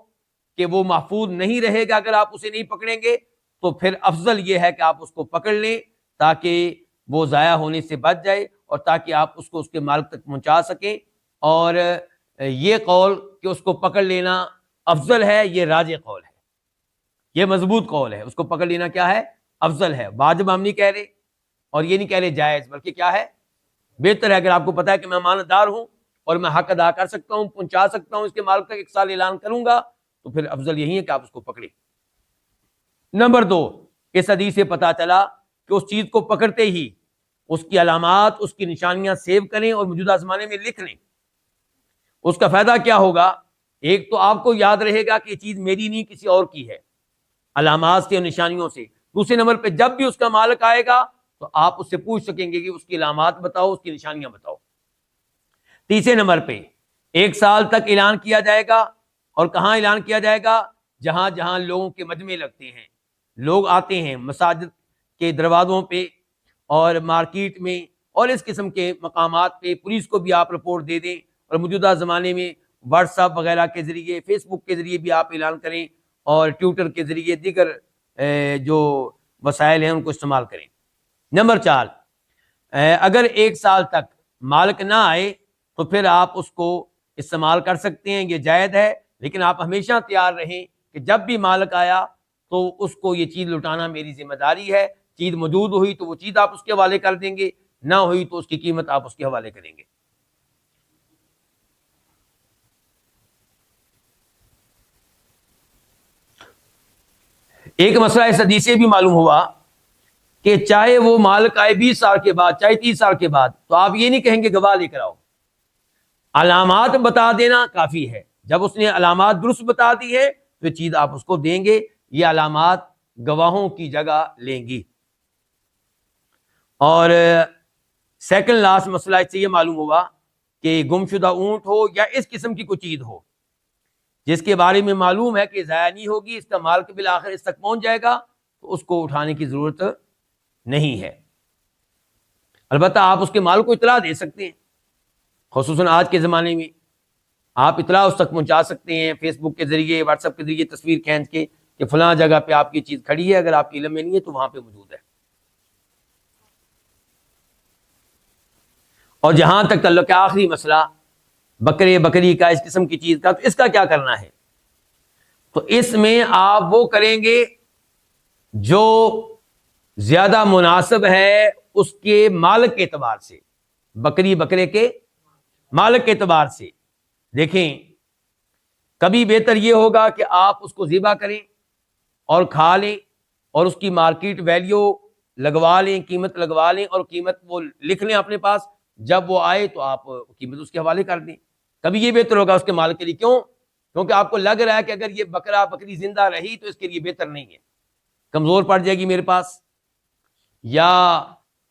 کہ وہ محفوظ نہیں رہے گا اگر آپ اسے نہیں پکڑیں گے، تو پھر افضل یہ ہے کہ آپ اس کو پکڑ لیں تاکہ وہ ضائع ہونے سے بچ جائے اور تاکہ آپ اس کو اس کے مالک تک پہنچا سکیں۔ اور یہ قول کہ اس کو پکڑ لینا افضل ہے، یہ راجح قول ہے، یہ مضبوط قول ہے، اس کو پکڑ لینا کیا ہے؟ افضل ہے۔ واجب ہم نہیں کہہ رہے اور یہ نہیں کہہ رہے جائز، بلکہ کیا ہے؟ بہتر ہے۔ اگر آپ کو پتا ہے کہ میں امانت دار ہوں اور میں حق ادا کر سکتا ہوں، پہنچا سکتا ہوں اس کے مالک تک، ایک سال اعلان کروں گا، تو پھر افضل یہی ہے کہ آپ اس کو پکڑیں۔ نمبر 2، اس حدیث سے پتا چلا کہ اس چیز کو پکڑتے ہی اس کی علامات، اس کی نشانیاں سیو کریں اور موجودہ زمانے میں لکھ لیں۔ اس کا فائدہ کیا ہوگا؟ ایک تو آپ کو یاد رہے گا کہ یہ چیز میری نہیں کسی اور کی ہے، علامات سے اور نشانیوں سے۔ دوسرے نمبر پہ جب بھی اس کا مالک آئے گا تو آپ اس سے پوچھ سکیں گے کہ اس کی علامات بتاؤ، اس کی نشانیاں بتاؤ۔ تیسرے نمبر پہ 1 سال تک اعلان کیا جائے گا، اور کہاں اعلان کیا جائے گا؟ جہاں جہاں لوگوں کے مجمع لگتے ہیں، لوگ آتے ہیں مساجد کے دروازوں پہ اور مارکیٹ میں اور اس قسم کے مقامات پہ، پولیس کو بھی آپ رپورٹ دے دیں، اور موجودہ زمانے میں واٹس ایپ وغیرہ کے ذریعے، فیس بک کے ذریعے بھی آپ اعلان کریں، اور ٹویٹر کے ذریعے دیگر جو وسائل ہیں ان کو استعمال کریں۔ نمبر 4، اگر 1 سال تک مالک نہ آئے تو پھر آپ اس کو استعمال کر سکتے ہیں، یہ جائز ہے، لیکن آپ ہمیشہ تیار رہیں کہ جب بھی مالک آیا تو اس کو یہ چیز لٹانا میری ذمہ داری ہے۔ چیز موجود ہوئی تو وہ چیز آپ اس کے حوالے کر دیں گے، نہ ہوئی تو اس کی قیمت آپ اس کے حوالے کریں گے۔ ایک مسئلہ اس حدیث سے بھی معلوم ہوا کہ چاہے وہ مالک آئے 20 سال کے بعد، چاہے 30 سال کے بعد، تو آپ یہ نہیں کہیں گے گواہ لے کر آؤ، علامات بتا دینا کافی ہے۔ جب اس نے علامات درست بتا دی ہے تو چیز آپ اس کو دیں گے، یہ علامات گواہوں کی جگہ لیں گی۔ اور سیکنڈ لاسٹ مسئلہ اس سے یہ معلوم ہوا کہ گمشدہ اونٹ ہو یا اس قسم کی کوئی چیز ہو جس کے بارے میں معلوم ہے کہ ضائع نہیں ہوگی، اس کا مال کے بالآخر اس تک پہنچ جائے گا، تو اس کو اٹھانے کی ضرورت نہیں ہے۔ البتہ آپ اس کے مال کو اطلاع دے سکتے ہیں، خصوصاً آج کے زمانے میں آپ اطلاع اس تک پہنچا سکتے ہیں، فیس بک کے ذریعے، واٹس ایپ کے ذریعے تصویر کھینچ کے کہ فلاں جگہ پہ آپ کی چیز کھڑی ہے، اگر آپ کے علم میں نہیں ہے تو وہاں پہ موجود ہے۔ اور جہاں تک تعلق ہے آخری مسئلہ بکرے بکری کا، اس قسم کی چیز کا، تو اس کا کیا کرنا ہے؟ تو اس میں آپ وہ کریں گے جو زیادہ مناسب ہے اس کے مالک کے اعتبار سے، بکری بکرے کے مالک کے اعتبار سے۔ دیکھیں، کبھی بہتر یہ ہوگا کہ آپ اس کو ذبح کریں اور کھا لیں اور اس کی مارکیٹ ویلیو لگوا لیں، قیمت لگوا لیں، اور قیمت وہ لکھ لیں اپنے پاس، جب وہ آئے تو آپ قیمت اس کے حوالے کر دیں۔ کبھی یہ بہتر ہوگا اس کے مالک کے لیے، کیوں؟ کیونکہ آپ کو لگ رہا ہے کہ اگر یہ بکرا بکری زندہ رہی تو اس کے لیے بہتر نہیں ہے، کمزور پڑ جائے گی میرے پاس، یا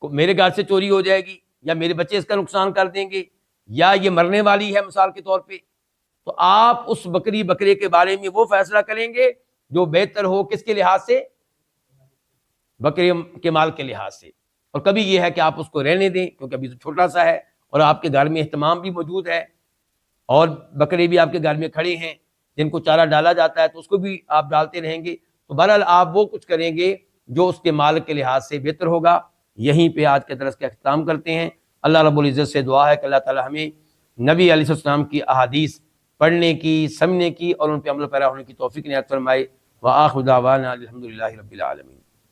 میرے گھر سے چوری ہو جائے گی، یا میرے بچے اس کا نقصان کر دیں گے، یا یہ مرنے والی ہے مثال کے طور پہ، تو آپ اس بکری بکرے کے بارے میں وہ فیصلہ کریں گے جو بہتر ہو، کس کے لحاظ سے؟ بکرے کے مال کے لحاظ سے۔ اور کبھی یہ ہے کہ آپ اس کو رہنے دیں کیونکہ ابھی تو چھوٹا سا ہے اور آپ کے گھر میں اہتمام بھی موجود ہے، اور بکرے بھی آپ کے گھر میں کھڑے ہیں جن کو چارہ ڈالا جاتا ہے، تو اس کو بھی آپ ڈالتے رہیں گے۔ تو بہرحال آپ وہ کچھ کریں گے جو اس کے مالک کے لحاظ سے بہتر ہوگا۔ یہیں پہ آج کے درس کا اختتام کرتے ہیں۔ اللہ رب العزت سے دعا ہے کہ اللہ تعالی ہمیں نبی علیہ السلام کی احادیث پڑھنے کی، سمجھنے کی اور ان پہ عمل پیرا ہونے کی توفیق عنایت فرمائے۔ وآخر دعوانا الحمدللہ رب العالمین۔